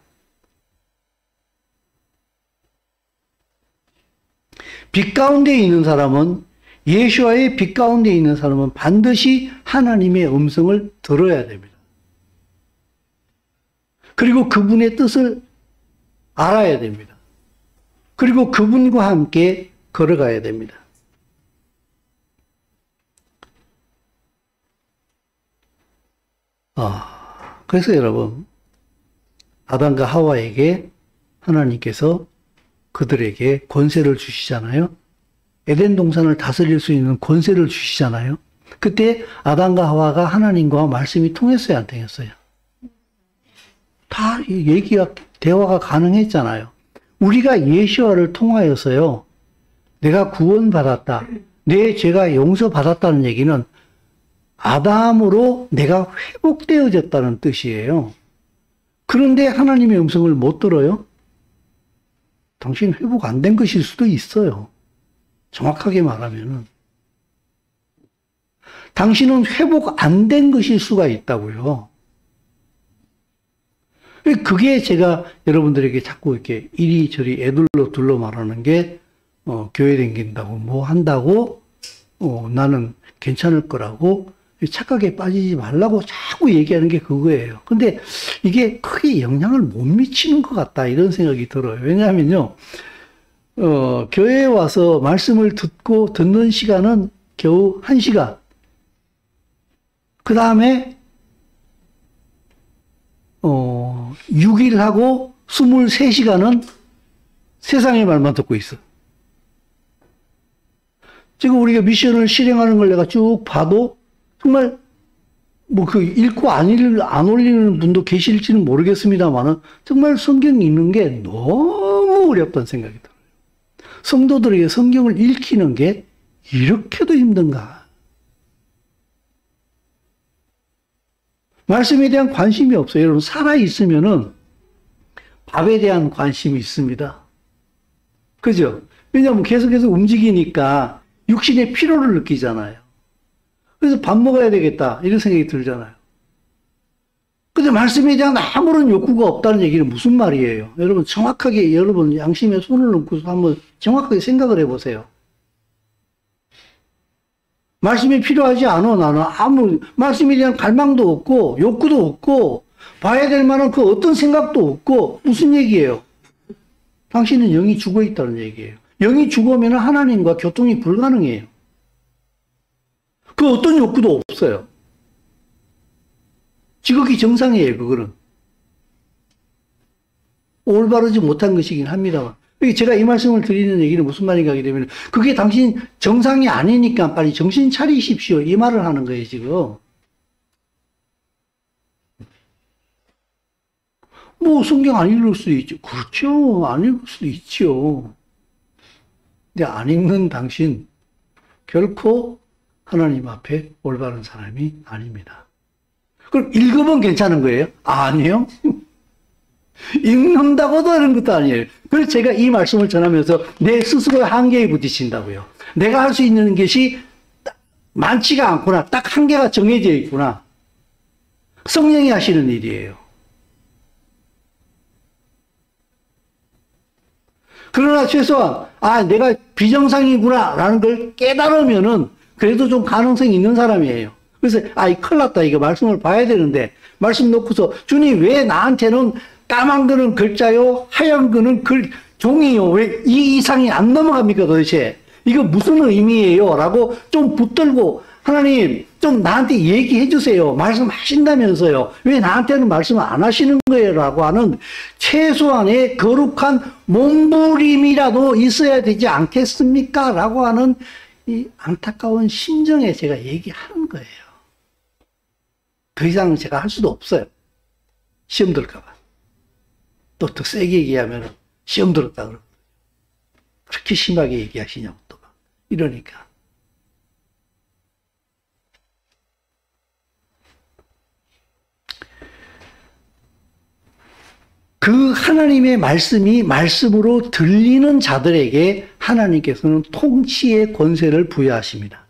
[SPEAKER 1] 빛 가운데 있는 사람은, 예수와의 빛 가운데 있는 사람은 반드시 하나님의 음성을 들어야 됩니다. 그리고 그분의 뜻을 알아야 됩니다. 그리고 그분과 함께 걸어가야 됩니다. 그래서 여러분, 아담과 하와에게 하나님께서 그들에게 권세를 주시잖아요. 에덴 동산을 다스릴 수 있는 권세를 주시잖아요. 그때 아담과 하와가 하나님과 말씀이 통했어요, 안 통했어요? 다 얘기가, 대화가 가능했잖아요. 우리가 예수와를 통하여서요, 내가 구원받았다, 내 죄가 용서받았다는 얘기는 아담으로 내가 회복되어졌다는 뜻이에요. 그런데 하나님의 음성을 못 들어요? 당신 회복 안 된 것일 수도 있어요. 정확하게 말하면은. 당신은 회복 안 된 것일 수가 있다고요. 그게 제가 여러분들에게 자꾸 이렇게 이리저리 애둘러 둘러 말하는 게, 교회 다닌다고 뭐 한다고, 나는 괜찮을 거라고 착각에 빠지지 말라고 자꾸 얘기하는 게 그거예요. 근데 이게 크게 영향을 못 미치는 것 같다, 이런 생각이 들어요. 왜냐하면요, 교회에 와서 말씀을 듣는 시간은 겨우 1시간. 그 다음에, 6일 하고 23시간은 세상의 말만 듣고 있어. 지금 우리가 미션을 실행하는 걸 내가 쭉 봐도 정말 뭐 그 읽고 안 올리는 분도 계실지는 모르겠습니다만은 정말 성경 읽는 게 너무 어렵다는 생각이 들어요. 성도들에게 성경을 읽히는 게 이렇게도 힘든가? 말씀에 대한 관심이 없어요. 여러분, 살아있으면은 밥에 대한 관심이 있습니다. 그죠? 왜냐하면 계속해서 움직이니까 육신의 피로를 느끼잖아요. 그래서 밥 먹어야 되겠다, 이런 생각이 들잖아요. 근데 말씀에 대한 아무런 욕구가 없다는 얘기는 무슨 말이에요? 여러분, 정확하게 여러분 양심에 손을 얹고서 한번 정확하게 생각을 해보세요. 말씀이 필요하지 않아, 나는. 말씀에 대한 갈망도 없고, 욕구도 없고, 봐야 될 만한 그 어떤 생각도 없고, 무슨 얘기예요? 당신은 영이 죽어 있다는 얘기예요. 영이 죽으면 하나님과 교통이 불가능해요. 그 어떤 욕구도 없어요. 지극히 정상이에요, 그거는. 올바르지 못한 것이긴 합니다만. 제가 이 말씀을 드리는 얘기는 무슨 말인가 하게 되면, 그게 당신 정상이 아니니까 빨리 정신 차리십시오, 이 말을 하는 거예요, 지금. 뭐 성경 안 읽을 수도 있죠. 그렇죠. 안 읽을 수도 있죠. 근데 안 읽는 당신 결코 하나님 앞에 올바른 사람이 아닙니다. 그럼 읽으면 괜찮은 거예요? 아니요. 읽는다고 하는 것도 아니에요. 그래서 제가 이 말씀을 전하면서 내 스스로의 한계에 부딪힌다고요. 내가 할 수 있는 것이 많지가 않구나. 딱 한계가 정해져 있구나. 성령이 하시는 일이에요. 그러나 최소한 내가 비정상이구나 라는 걸 깨달으면은 그래도 좀 가능성이 있는 사람이에요. 그래서 큰일 났다. 이거 말씀을 봐야 되는데 말씀 놓고서 주님 왜 나한테는 까만 거는 글자요 하얀 거는 종이요 왜 이 이상이 안 넘어갑니까 도대체 이거 무슨 의미예요? 라고 좀 붙들고 하나님 좀 나한테 얘기해 주세요. 말씀하신다면서요. 왜 나한테는 말씀을 안 하시는 거예요? 라고 하는 최소한의 거룩한 몸부림이라도 있어야 되지 않겠습니까? 라고 하는 이 안타까운 심정에 제가 얘기하는 거예요. 더 이상은 제가 할 수도 없어요. 시험 들까 봐. 또 더 세게 얘기하면 시험 들었다 그러고 그렇게 심하게 얘기하시냐고 또 이러니까. 그 하나님의 말씀이 말씀으로 들리는 자들에게 하나님께서는 통치의 권세를 부여하십니다.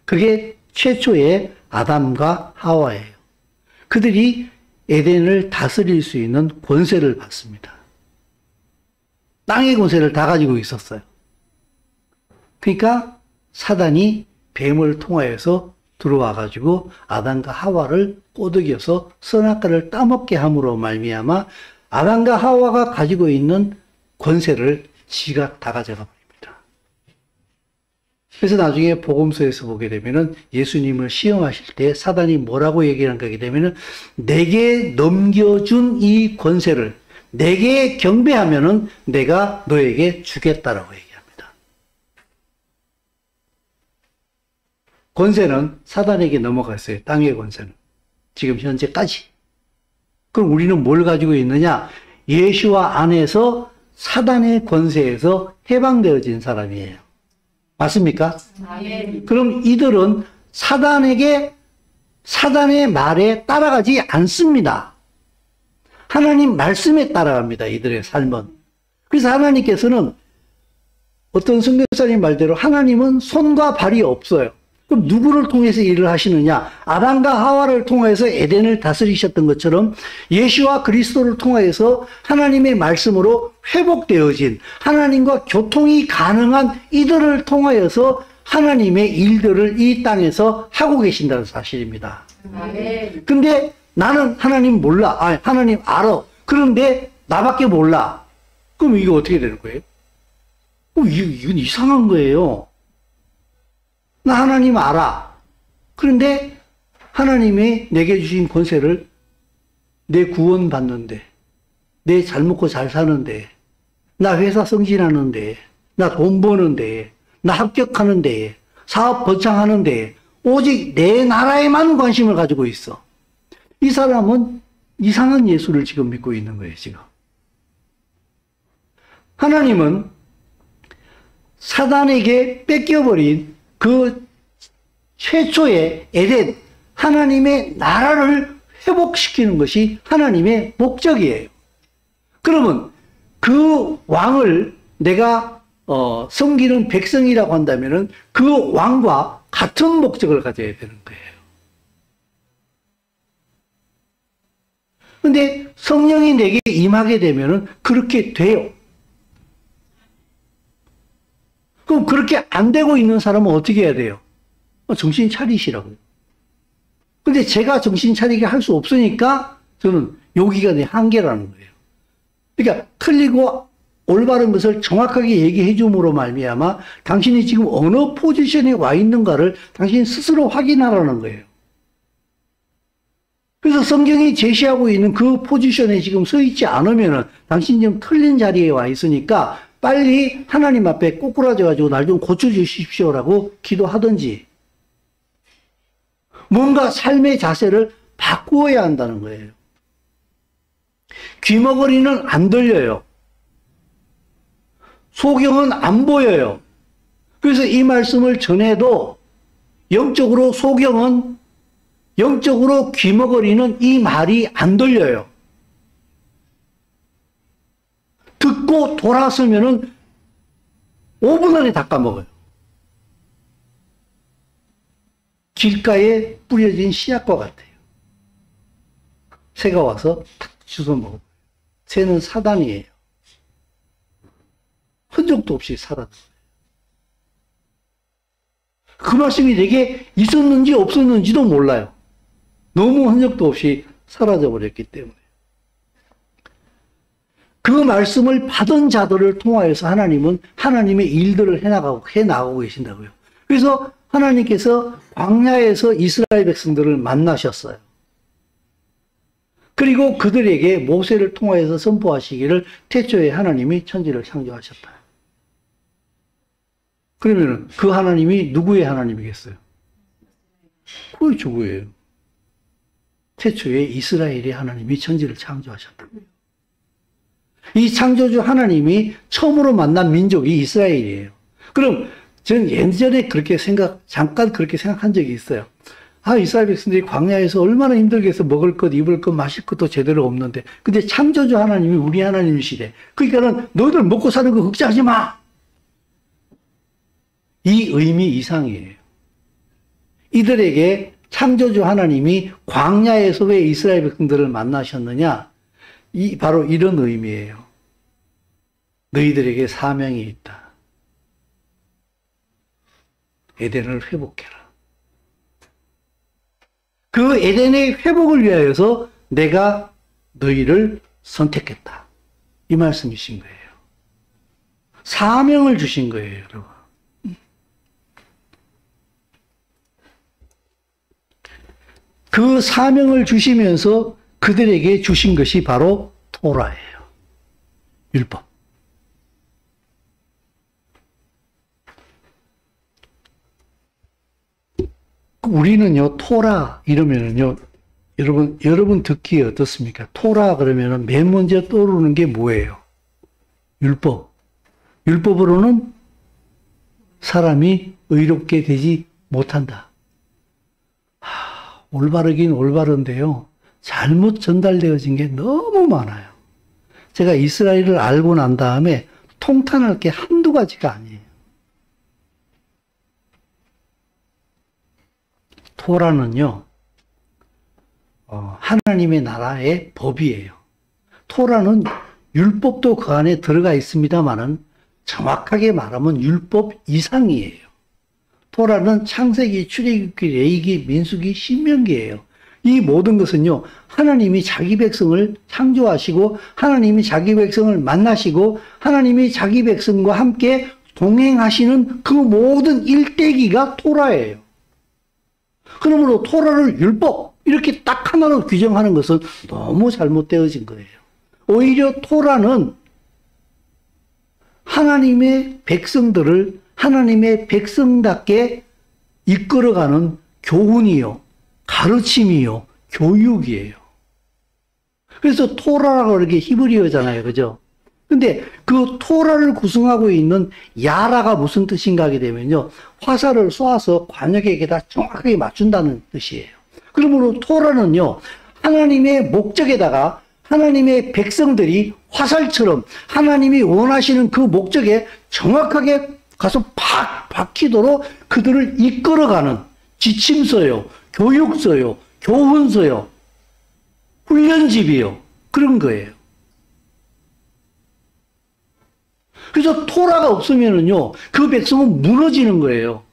[SPEAKER 1] 그게 최초의 아담과 하와예요. 그들이 에덴을 다스릴 수 있는 권세를 받습니다. 땅의 권세를 다 가지고 있었어요. 그러니까 사단이 뱀을 통하여서 들어와 가지고 아담과 하와를 꼬드겨서 선악과를 따먹게 함으로 말미암아 아담과 하와가 가지고 있는 권세를 지가 다 가져가 버립니다. 그래서 나중에 복음서에서 보게 되면은 예수님을 시험하실 때 사단이 뭐라고 얘기하는 거게 되면은 내게 넘겨준 이 권세를 내게 경배하면은 내가 너에게 주겠다라고 얘기합니다. 권세는 사단에게 넘어갔어요. 땅의 권세는. 지금 현재까지. 그럼 우리는 뭘 가지고 있느냐? 예수와 안에서 사단의 권세에서 해방되어진 사람이에요. 맞습니까? 그럼 이들은 사단의 말에 따라가지 않습니다. 하나님 말씀에 따라갑니다. 이들의 삶은. 그래서 하나님께서는 어떤 선교사님 말대로 하나님은 손과 발이 없어요. 그럼 누구를 통해서 일을 하시느냐? 아담과 하와를 통해서 에덴을 다스리셨던 것처럼 예수와 그리스도를 통해서 하나님의 말씀으로 회복되어진 하나님과 교통이 가능한 이들을 통하여서 하나님의 일들을 이 땅에서 하고 계신다는 사실입니다. 근데 나는 하나님 몰라. 하나님 알아. 그런데 나밖에 몰라. 그럼 이거 어떻게 되는 거예요? 이건 이상한 거예요. 나 하나님 알아. 그런데 하나님이 내게 주신 권세를 내 구원 받는데, 내 잘 먹고 잘 사는데, 나 회사 승진하는데, 나 돈 버는데, 나 합격하는데, 사업 번창하는데, 오직 내 나라에만 관심을 가지고 있어. 이 사람은 이상한 예수를 지금 믿고 있는 거예요, 지금. 하나님은 사단에게 뺏겨버린 그 최초의 에덴, 하나님의 나라를 회복시키는 것이 하나님의 목적이에요. 그러면 그 왕을 내가 섬기는 백성이라고 한다면은 그 왕과 같은 목적을 가져야 되는 거예요. 근데 성령이 내게 임하게 되면은 그렇게 돼요. 그럼 그렇게 안 되고 있는 사람은 어떻게 해야 돼요? 정신 차리시라고요. 근데 제가 정신 차리게 할 수 없으니까 저는 여기가 내 한계라는 거예요. 그러니까 틀리고 올바른 것을 정확하게 얘기해 줌으로 말미암아 당신이 지금 어느 포지션에 와 있는가를 당신 스스로 확인하라는 거예요. 그래서 성경이 제시하고 있는 그 포지션에 지금 서 있지 않으면은 당신 지금 틀린 자리에 와 있으니까 빨리 하나님 앞에 꼬꾸라져가지고 날 좀 고쳐주십시오라고 기도하든지 뭔가 삶의 자세를 바꾸어야 한다는 거예요. 귀머거리는 안 들려요. 소경은 안 보여요. 그래서 이 말씀을 전해도 영적으로 소경은 영적으로 귀머거리는 이 말이 안 들려요. 듣고 돌아서면은 5분 안에 다 까먹어요. 길가에 뿌려진 씨앗과 같아요. 새가 와서 탁 주워 먹어요. 새는 사단이에요. 흔적도 없이 사라져요. 그 말씀이 내게 있었는지 없었는지도 몰라요. 너무 흔적도 없이 사라져버렸기 때문에. 그 말씀을 받은 자들을 통하여서 하나님은 하나님의 일들을 해나가고 계신다고요. 그래서 하나님께서 광야에서 이스라엘 백성들을 만나셨어요. 그리고 그들에게 모세를 통하여서 선포하시기를 태초에 하나님이 천지를 창조하셨다. 그러면 그 하나님이 누구의 하나님이겠어요? 그게 누구예요? 태초에 이스라엘의 하나님이 천지를 창조하셨다. 이 창조주 하나님이 처음으로 만난 민족이 이스라엘이에요. 그럼 저는 예전에 잠깐 그렇게 생각한 적이 있어요. 이스라엘 백성들이 광야에서 얼마나 힘들게 해서 먹을 것, 입을 것, 마실 것도 제대로 없는데, 근데 창조주 하나님이 우리 하나님이시래. 그러니까는 너희들 먹고 사는 거 걱정하지 마! 이 의미 이상이에요. 이들에게 창조주 하나님이 광야에서 왜 이스라엘 백성들을 만나셨느냐? 바로 이런 의미예요. 너희들에게 사명이 있다. 에덴을 회복해라. 그 에덴의 회복을 위하여서 내가 너희를 선택했다. 이 말씀이신 거예요. 사명을 주신 거예요, 여러분. 그 사명을 주시면서 그들에게 주신 것이 바로 토라예요. 율법. 우리는요, 토라 이러면은요, 여러분 듣기에 어떻습니까? 토라 그러면은 맨 먼저 떠오르는 게 뭐예요? 율법. 율법으로는 사람이 의롭게 되지 못한다. 올바르긴 올바른데요. 잘못 전달되어진 게 너무 많아요. 제가 이스라엘을 알고 난 다음에 통탄할 게 한두 가지가 아니에요. 토라는요, 하나님의 나라의 법이에요. 토라는 율법도 그 안에 들어가 있습니다만은 정확하게 말하면 율법 이상이에요. 토라는 창세기, 출애굽기, 레위기, 민수기, 신명기예요. 이 모든 것은요, 하나님이 자기 백성을 창조하시고 하나님이 자기 백성을 만나시고 하나님이 자기 백성과 함께 동행하시는 그 모든 일대기가 토라예요. 그러므로 토라를 율법 이렇게 딱 하나로 규정하는 것은 너무 잘못되어진 거예요. 오히려 토라는 하나님의 백성들을 하나님의 백성답게 이끌어가는 교훈이요, 가르침이요, 교육이에요. 그래서 토라라고 이렇게 히브리어잖아요. 그죠? 근데 그 토라를 구성하고 있는 야라가 무슨 뜻인가 하게 되면요, 화살을 쏘아서 관역에게다 정확하게 맞춘다는 뜻이에요. 그러므로 토라는요, 하나님의 목적에다가 하나님의 백성들이 화살처럼 하나님이 원하시는 그 목적에 정확하게 가서 팍 박히도록 그들을 이끌어가는 지침서요, 교육서요, 교훈서요, 훈련집이요, 그런 거예요. 그래서 토라가 없으면은요, 그 백성은 무너지는 거예요.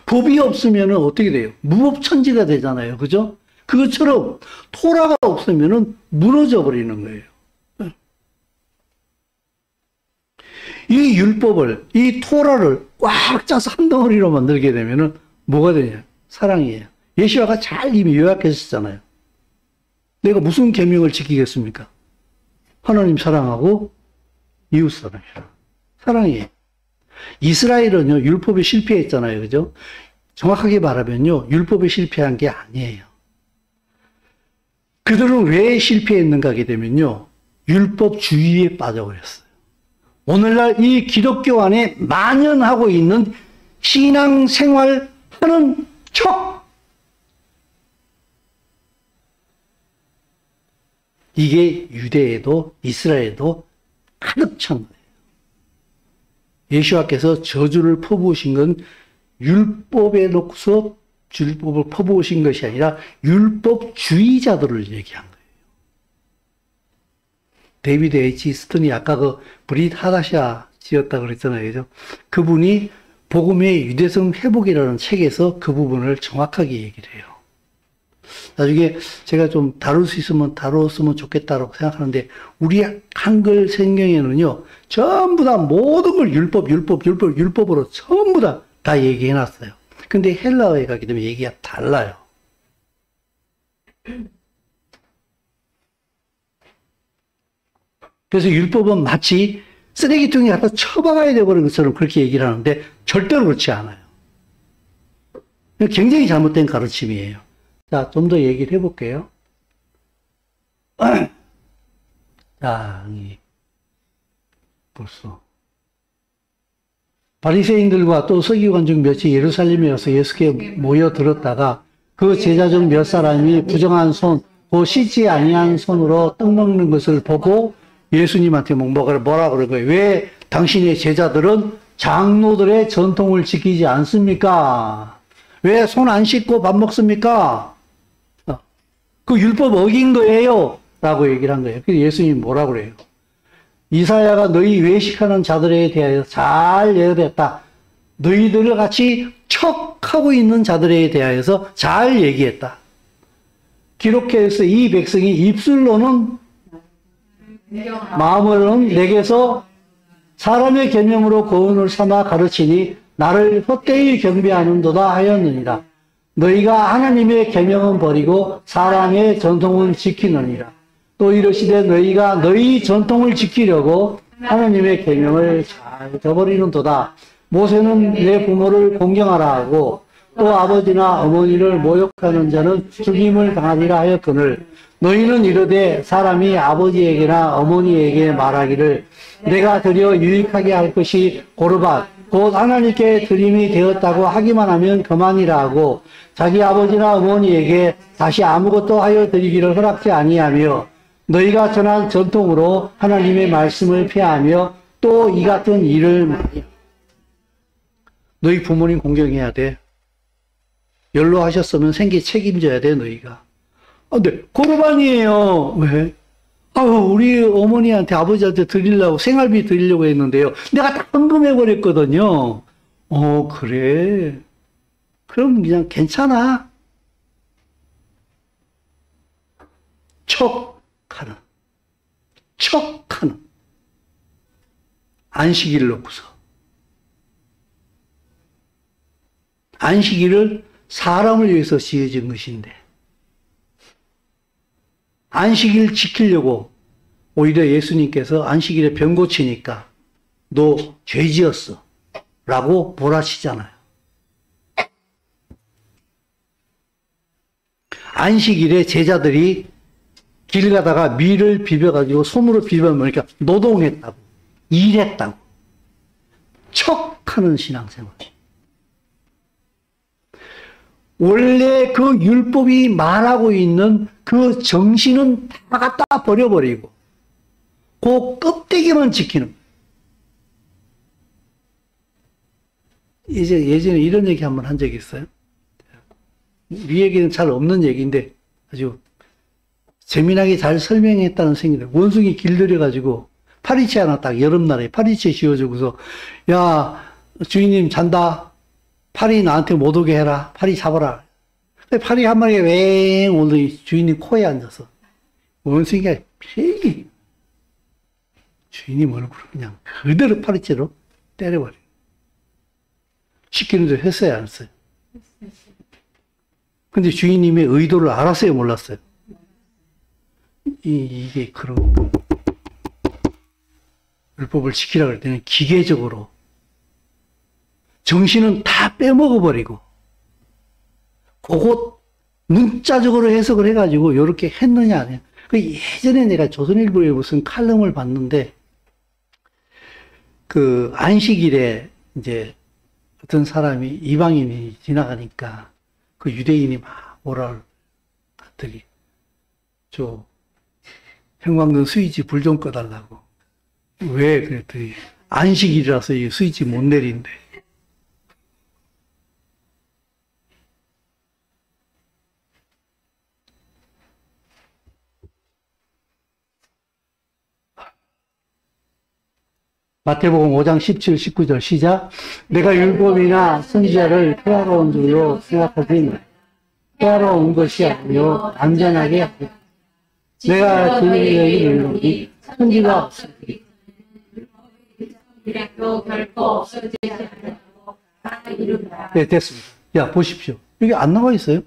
[SPEAKER 1] 법이 없으면은 어떻게 돼요? 무법천지가 되잖아요. 그죠? 그것처럼 토라가 없으면은 무너져 버리는 거예요. 이 율법을, 이 토라를 꽉 짜서 한 덩어리로 만들게 되면은 뭐가 되냐? 사랑이에요. 예시와가 잘 이미 요약했었잖아요. 내가 무슨 계명을 지키겠습니까? 하나님 사랑하고 이웃 사랑해라. 사랑이에요. 이스라엘은요, 율법에 실패했잖아요. 그죠? 정확하게 말하면요, 율법에 실패한 게 아니에요. 그들은 왜 실패했는가 하게 되면요, 율법주의에 빠져버렸어요. 오늘날 이 기독교 안에 만연하고 있는 신앙생활 하는 척! 이게 유대에도 이스라엘에도 가득 찬 거예요. 예수와께서 저주를 퍼부으신 건 율법에 놓고서 율법을 퍼부으신 것이 아니라 율법주의자들을 얘기한 거예요. 데이비드 H. 스턴이 아까 그 브릿 하다샤 지었다 그랬잖아요. 그죠? 그분이 복음의 유대성 회복이라는 책에서 그 부분을 정확하게 얘기를 해요. 나중에 제가 좀 다룰 수 있으면 다뤘으면 좋겠다고 생각하는데, 우리 한글 성경에는요, 전부 다 모든 걸 율법으로 전부 다 얘기해 놨어요. 근데 헬라어에 가게 되면 얘기가 달라요. 그래서 율법은 마치 쓰레기통에 갖다 처박아야 되버린 것처럼 그렇게 얘기를 하는데, 절대로 그렇지 않아요. 굉장히 잘못된 가르침이에요. 자, 좀 더 얘기를 해볼게요. 자, 벌써. 바리새인들과 또 서기관 중 몇이 예루살렘에 와서 예수께 모여들었다가 그 제자 중 몇 사람이 부정한 손, 그 씻지 아니한 손으로 떡 먹는 것을 보고 예수님한테 뭐라 그런 거예요. 왜 당신의 제자들은 장로들의 전통을 지키지 않습니까? 왜 손 안 씻고 밥 먹습니까? 그 율법 어긴 거예요. 라고 얘기를 한 거예요. 그래서 예수님이 뭐라고 그래요? 이사야가 너희 외식하는 자들에 대하여 잘 예언했다. 너희들을 같이 척하고 있는 자들에 대하여서 잘 얘기했다. 기록해서 이 백성이 입술로는 마음으로는 내게서 사람의 계명으로 고운을 삼아 가르치니 나를 헛되이 경배하는도다 하였느니라. 너희가 하나님의 계명은 버리고 사람의 전통은 지키느니라. 또 이르시되 너희가 너희 전통을 지키려고 하나님의 계명을 잘 저버리는도다. 모세는 내 부모를 공경하라 하고 또 아버지나 어머니를 모욕하는 자는 죽임을 당하리라 하였거늘 너희는 이르되 사람이 아버지에게나 어머니에게 말하기를 내가 드려 유익하게 할 것이 고르밧 곧 하나님께 드림이 되었다고 하기만 하면 그만이라 하고 자기 아버지나 어머니에게 다시 아무것도 하여 드리기를 허락지 아니하며 너희가 전한 전통으로 하나님의 말씀을 폐하며 또 이 같은 일을 많이 너희 부모님 공경해야 돼. 연로하셨으면 생계 책임져야 돼 너희가. 근데 고르반이에요. 왜? 우리 어머니한테 아버지한테 드리려고 생활비 드리려고 했는데요. 내가 다 헌금해 버렸거든요. 그래. 그럼 그냥 괜찮아. 척하는 안식일을 놓고서 안식일을 사람을 위해서 지어진 것인데 안식일 지키려고 오히려 예수님께서 안식일에 병 고치니까 너 죄 지었어 라고 몰아치잖아요. 안식일에 제자들이 길 가다가 밀을 비벼가지고 손으로 비벼먹으니까 노동했다고 일했다고 척하는 신앙생활. 원래 그 율법이 말하고 있는 그 정신은 다 갖다 버려버리고 그 껍데기만 지키는. 이제 예전에 이런 얘기 한번 한 적이 있어요. 우리에게는 잘 없는 얘기인데 아주 재미나게 잘 설명했다는 생각이 원숭이 길들여가지고 파리채 하나 딱 여름날에 파리채 씌워주고서 야 주인님 잔다. 파리 나한테 못 오게 해라. 파리 잡아라. 파리 한 마리가 웽 오더니 주인님 코에 앉아서 원숭이가 피기 주인님 얼굴을 그냥 그대로 파리채로 때려버려. 시키는 대로 했어요, 안 했어요? 근데 주인님의 의도를 알았어요, 몰랐어요? 이게 그런 율법을 지키라 그럴 때는 기계적으로 정신은 다 빼먹어버리고 그것 문자적으로 해석을 해가지고 이렇게 했느냐 안 해요. 그 예전에 내가 조선일보에 무슨 칼럼을 봤는데 그 안식일에 이제 어떤 사람이 이방인이 지나가니까 그 유대인이 막 뭐라 하더니 저 형광등 스위치 불 좀 꺼달라고. 왜 그랬더니 안식일이라서 이 스위치 못 내린대. 마태복음 5장 17, 19절 시작. 내가 율법이나 선지자를 폐하러 온 줄로 생각하지 폐하러 온 것이 아니요 완전하게 하리라. 내가 주의 율법이 선지가 없으리.
[SPEAKER 2] 율법도 결코 없어지지 않는다고 다 이루리라.
[SPEAKER 1] 네, 됐습니다. 야, 보십시오. 여기 안 나와 있어요?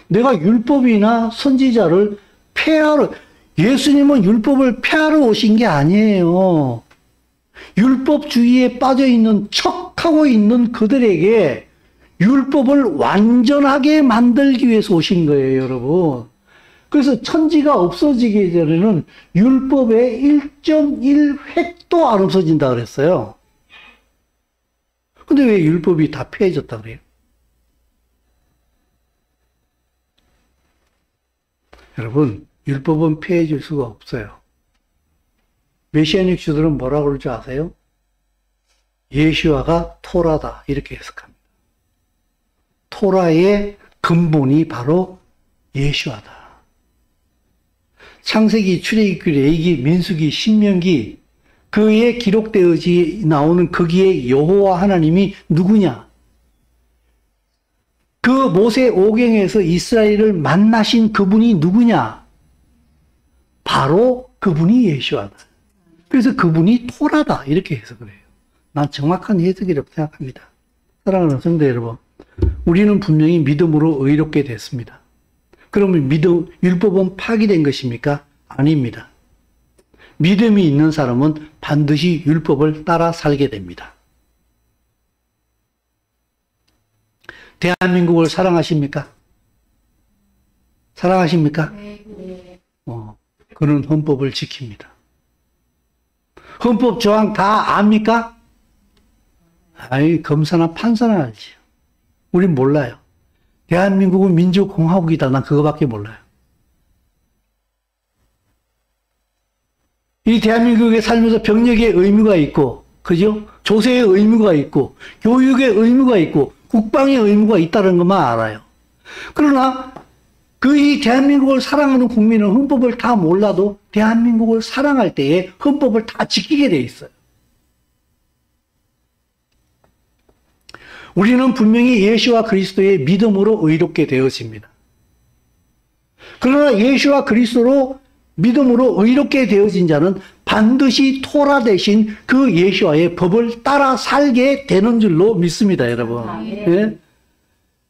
[SPEAKER 1] 내가 율법이나 선지자를 폐하러, 예수님은 율법을 폐하러 오신 게 아니에요. 율법주의에 빠져 있는 척하고 있는 그들에게 율법을 완전하게 만들기 위해서 오신 거예요, 여러분. 그래서 천지가 없어지기 전에는 율법의 1.1획도 안 없어진다 그랬어요. 근데 왜 율법이 다 폐해졌다 그래요? 여러분, 율법은 폐해질 수가 없어요. 메시아닉 주들은 뭐라고 그럴 줄 아세요? 예수아가 토라다 이렇게 해석합니다. 토라의 근본이 바로 예수아다. 창세기, 출애굽기, 레위기, 민수기, 신명기 그에 기록되어지 나오는 거기에 여호와 하나님이 누구냐? 그 모세 오경에서 이스라엘을 만나신 그분이 누구냐? 바로 그분이 예수아다. 그래서 그분이 토라다 이렇게 해석을 해요. 난 정확한 해석이라고 생각합니다. 사랑하는 성도 여러분, 우리는 분명히 믿음으로 의롭게 됐습니다. 그러면 율법은 파기된 것입니까? 아닙니다. 믿음이 있는 사람은 반드시 율법을 따라 살게 됩니다. 대한민국을 사랑하십니까? 사랑하십니까?
[SPEAKER 2] 네.
[SPEAKER 1] 그는 헌법을 지킵니다. 헌법 조항 다 압니까? 아이, 검사나 판사나 알지. 우린 몰라요. 대한민국은 민주공화국이다. 난 그거밖에 몰라요. 이 대한민국에 살면서 병력의 의무가 있고, 그죠? 조세의 의무가 있고, 교육의 의무가 있고, 국방의 의무가 있다는 것만 알아요. 그러나 이 대한민국을 사랑하는 국민은 헌법을 다 몰라도 대한민국을 사랑할 때에 헌법을 다 지키게 돼 있어요. 우리는 분명히 예수와 그리스도의 믿음으로 의롭게 되어집니다. 그러나 예수와 그리스도로 믿음으로 의롭게 되어진 자는 반드시 토라 대신 그 예수와의 법을 따라 살게 되는 줄로 믿습니다, 여러분. 예?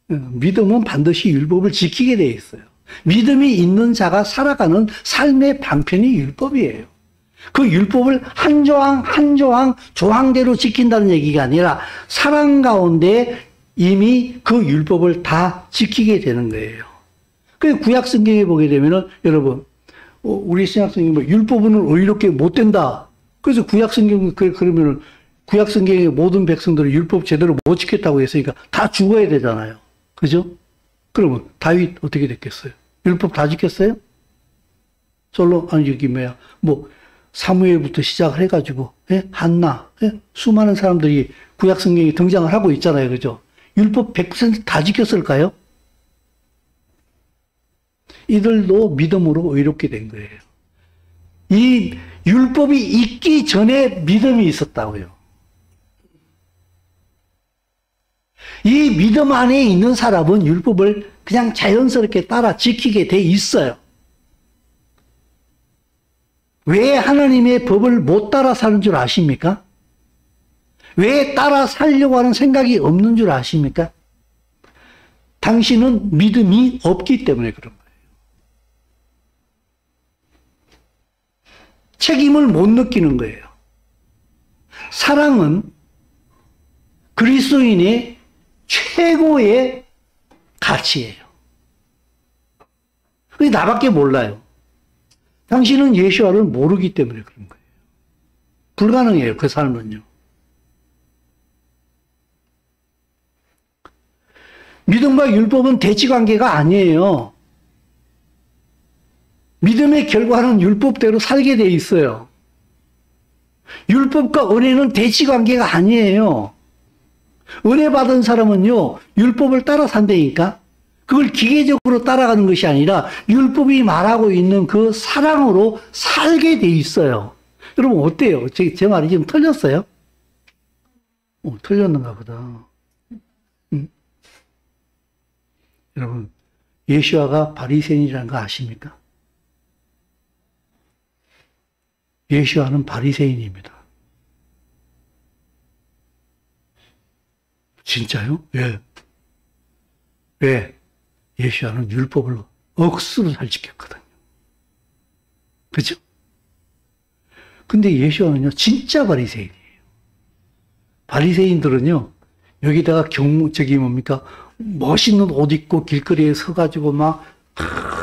[SPEAKER 1] 믿음은 반드시 율법을 지키게 되어 있어요. 믿음이 있는 자가 살아가는 삶의 방편이 율법이에요. 그 율법을 한 조항 한 조항 조항대로 지킨다는 얘기가 아니라 사랑 가운데 이미 그 율법을 다 지키게 되는 거예요. 그 구약 성경에 보게 되면은 여러분 우리 신약 성경이 뭐 율법은 의롭게 못 된다. 그래서 구약 성경 그러면은 구약 성경의 모든 백성들은 율법 제대로 못 지켰다고 했으니까 다 죽어야 되잖아요. 그죠? 그러면 다윗 어떻게 됐겠어요? 율법 다 지켰어요? 아니 여기 뭐야 뭐 사무엘부터 시작을 해가지고 예? 한나 예? 수많은 사람들이 구약 성경에 등장을 하고 있잖아요. 그죠? 율법 100%다 지켰을까요? 이들도 믿음으로 의롭게 된 거예요. 이 율법이 있기 전에 믿음이 있었다고요. 이 믿음 안에 있는 사람은 율법을 그냥 자연스럽게 따라 지키게 돼 있어요. 왜 하나님의 법을 못 따라 사는 줄 아십니까? 왜 따라 살려고 하는 생각이 없는 줄 아십니까? 당신은 믿음이 없기 때문에 그런 거예요. 책임을 못 느끼는 거예요. 사랑은 그리스도인의 최고의 가치예요. 그게 나밖에 몰라요. 당신은 예수와를 모르기 때문에 그런 거예요. 불가능해요, 그 삶은요. 믿음과 율법은 대치관계가 아니에요. 믿음의 결과는 율법대로 살게 돼 있어요. 율법과 은혜는 대치관계가 아니에요. 은혜 받은 사람은요, 율법을 따라 산다니까? 그걸 기계적으로 따라가는 것이 아니라 율법이 말하고 있는 그 사랑으로 살게 돼 있어요. 여러분, 어때요? 제 말이 지금 틀렸어요? 틀렸는가 보다. 여러분, 예수아가 바리새인이라는 거 아십니까? 예수아는 바리새인입니다. 진짜요? 왜? 왜? 예수아는 율법을 억수로 잘 지켰거든요. 그죠? 근데 예수아는요, 진짜 바리새인이에요. 바리새인들은요, 여기다가 뭡니까? 멋있는 옷 입고 길거리에 서가지고 막,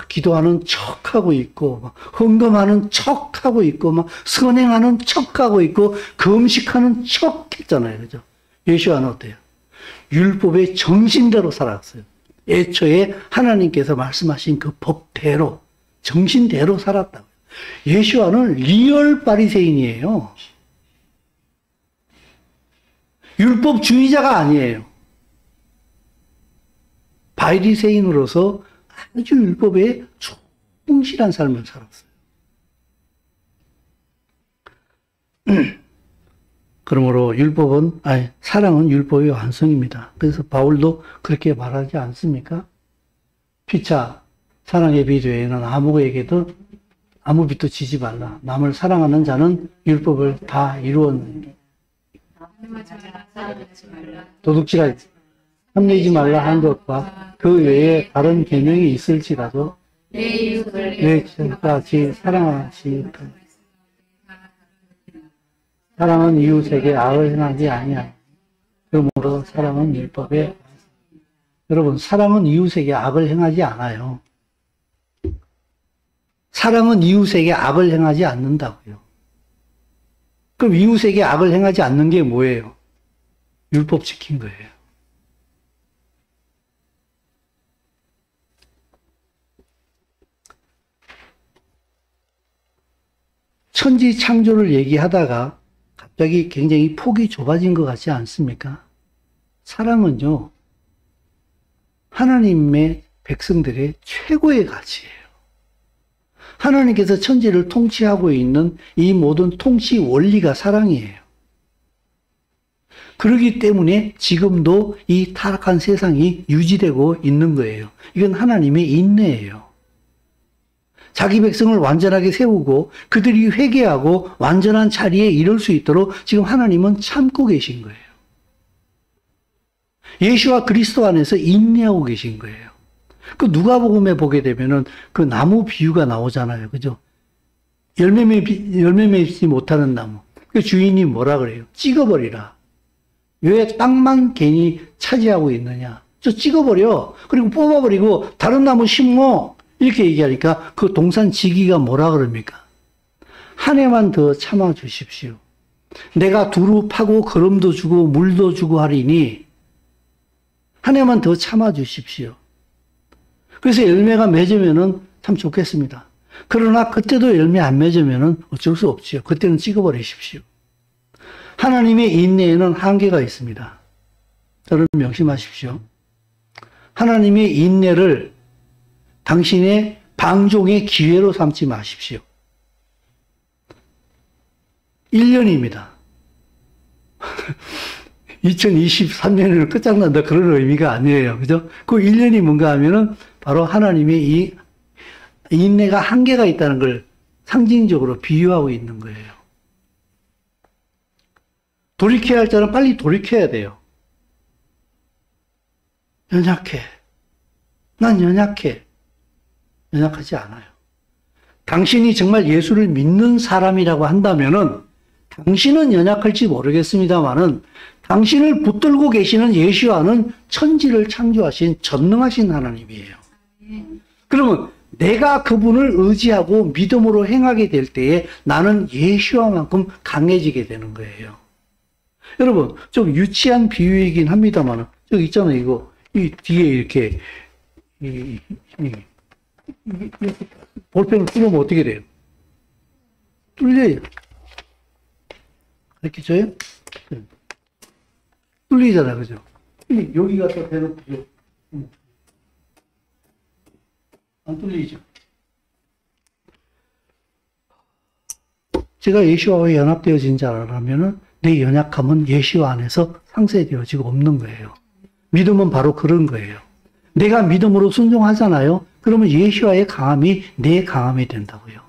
[SPEAKER 1] 기도하는 척하고 있고, 막 헌금하는 척하고 있고, 막 선행하는 척하고 있고, 금식하는 척 했잖아요. 그죠? 예수아는 어때요? 율법의 정신대로 살았어요. 애초에 하나님께서 말씀하신 그 법대로, 정신대로 살았다고요. 예수아는 리얼 바리새인이에요. 율법주의자가 아니에요. 바리새인으로서 아주 율법에 충실한 삶을 살았어요. 그러므로 사랑은 율법의 완성입니다. 그래서 바울도 그렇게 말하지 않습니까? 피차 사랑의 빛 외에는 아무에게도 아무 빛도 지지 말라. 남을 사랑하는 자는 율법을 다 이루었느니라. 도둑질하지 탐내지 말라 한 것과 그 외에 다른 계명이 있을지라도 내 이웃같이 사랑하지. 사랑은 이웃에게 악을 행하지 아니하라. 그러므로 사랑은 율법에 여러분, 사랑은 이웃에게 악을 행하지 않아요. 사랑은 이웃에게 악을 행하지 않는다고요. 그럼 이웃에게 악을 행하지 않는 게 뭐예요? 율법 지킨 거예요. 천지 창조를 얘기하다가 갑자기 굉장히 폭이 좁아진 것 같지 않습니까? 사랑은요, 하나님의 백성들의 최고의 가치예요. 하나님께서 천지를 통치하고 있는 이 모든 통치 원리가 사랑이에요. 그렇기 때문에 지금도 이 타락한 세상이 유지되고 있는 거예요. 이건 하나님의 인내예요. 자기 백성을 완전하게 세우고 그들이 회개하고 완전한 자리에 이를 수 있도록 지금 하나님은 참고 계신 거예요. 예수와 그리스도 안에서 인내하고 계신 거예요. 그 누가복음에 보게 되면은 그 나무 비유가 나오잖아요. 그죠? 열매 맺지 못하는 나무. 그 주인이 뭐라 그래요? 찍어버리라. 왜 땅만 괜히 차지하고 있느냐? 저 찍어버려. 그리고 뽑아버리고 다른 나무 심어. 이렇게 얘기하니까 그 동산 지기가 뭐라 그럽니까? 한 해만 더 참아 주십시오. 내가 두루 파고 거름도 주고 물도 주고 하리니 한 해만 더 참아 주십시오. 그래서 열매가 맺으면은 참 좋겠습니다. 그러나 그때도 열매 안 맺으면은 어쩔 수 없지요. 그때는 찍어버리십시오. 하나님의 인내에는 한계가 있습니다. 여러분 명심하십시오. 하나님의 인내를 당신의 방종의 기회로 삼지 마십시오. 1년입니다. 2023년에는 끝장난다 그런 의미가 아니에요. 그죠? 그 1년이 뭔가 하면은 바로 하나님의 이 인내가 한계가 있다는 걸 상징적으로 비유하고 있는 거예요. 돌이켜야 할 자는 빨리 돌이켜야 돼요. 연약해. 난 연약해. 연약하지 않아요. 당신이 정말 예수를 믿는 사람이라고 한다면은 당신은 연약할지 모르겠습니다만은 당신을 붙들고 계시는 예수와는 천지를 창조하신 전능하신 하나님이에요. 그러면 내가 그분을 의지하고 믿음으로 행하게 될 때에 나는 예수와만큼 강해지게 되는 거예요. 여러분, 좀 유치한 비유이긴 합니다만, 저기 있잖아요, 이거. 이 뒤에 이렇게, 볼펜을 뚫으면 어떻게 돼요? 뚫려요. 이렇게 줘요? 뚫리잖아, 그죠? 여기가 또 대놓고, 안 뚫리죠? 제가 예수와와 연합되어진 자라면은 내 연약함은 예수와 안에서 상쇄되어지고 없는 거예요. 믿음은 바로 그런 거예요. 내가 믿음으로 순종하잖아요. 그러면 예수와의 강함이 내 강함이 된다고요.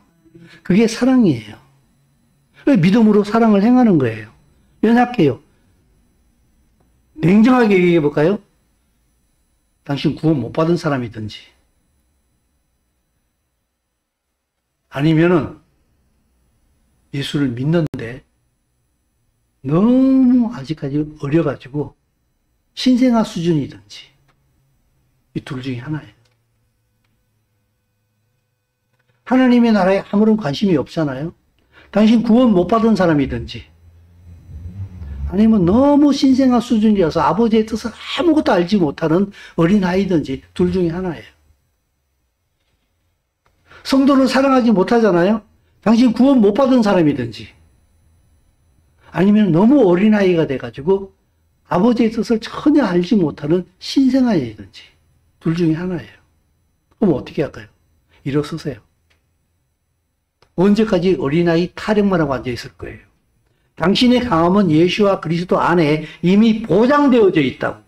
[SPEAKER 1] 그게 사랑이에요. 믿음으로 사랑을 행하는 거예요. 연약해요. 냉정하게 얘기해 볼까요? 당신 구원 못 받은 사람이든지 아니면은 예수를 믿는데 너무 아직까지 어려가지고 신생아 수준이든지 이 둘 중에 하나예요. 하나님의 나라에 아무런 관심이 없잖아요. 당신 구원 못 받은 사람이든지 아니면 너무 신생아 수준이라서 아버지의 뜻을 아무것도 알지 못하는 어린아이든지 둘 중에 하나예요. 성도를 사랑하지 못하잖아요. 당신 구원 못 받은 사람이든지 아니면 너무 어린아이가 돼가지고 아버지의 뜻을 전혀 알지 못하는 신생아이든지 둘 중에 하나예요. 그럼 어떻게 할까요? 일어서세요. 언제까지 어린아이 타령만 하고 앉아있을 거예요. 당신의 강함은 예수와 그리스도 안에 이미 보장되어져 있다고.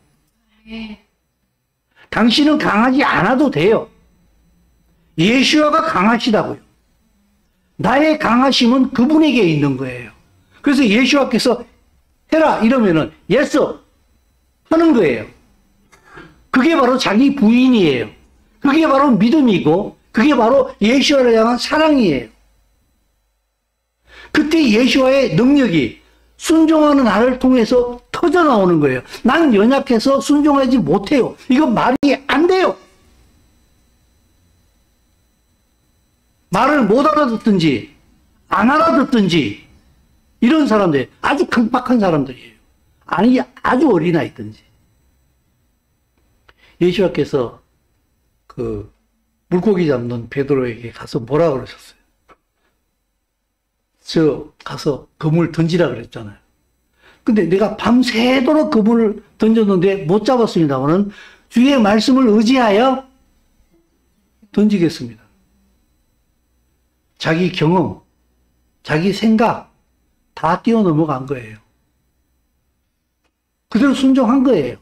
[SPEAKER 1] 당신은 강하지 않아도 돼요. 예수와가 강하시다고요. 나의 강하심은 그분에게 있는 거예요. 그래서 예수와께서 해라 이러면은 예스 하는 거예요. 그게 바로 자기 부인이에요. 그게 바로 믿음이고 그게 바로 예수와를 향한 사랑이에요. 그때 예수와의 능력이 순종하는 나를 통해서 터져나오는 거예요. 난 연약해서 순종하지 못해요. 이건 말이 안 돼요. 말을 못 알아듣든지 안 알아듣든지 이런 사람들 아주 강박한 사람들이에요. 아니 아주 어린아이든지. 예수와께서 그 물고기 잡는 베드로에게 가서 뭐라 그러셨어요? 저 가서 그물 던지라 그랬잖아요. 근데 내가 밤새도록 그물을 던졌는데 못 잡았습니다마는 주의 말씀을 의지하여 던지겠습니다. 자기 경험, 자기 생각 다 뛰어넘어간 거예요. 그대로 순종한 거예요.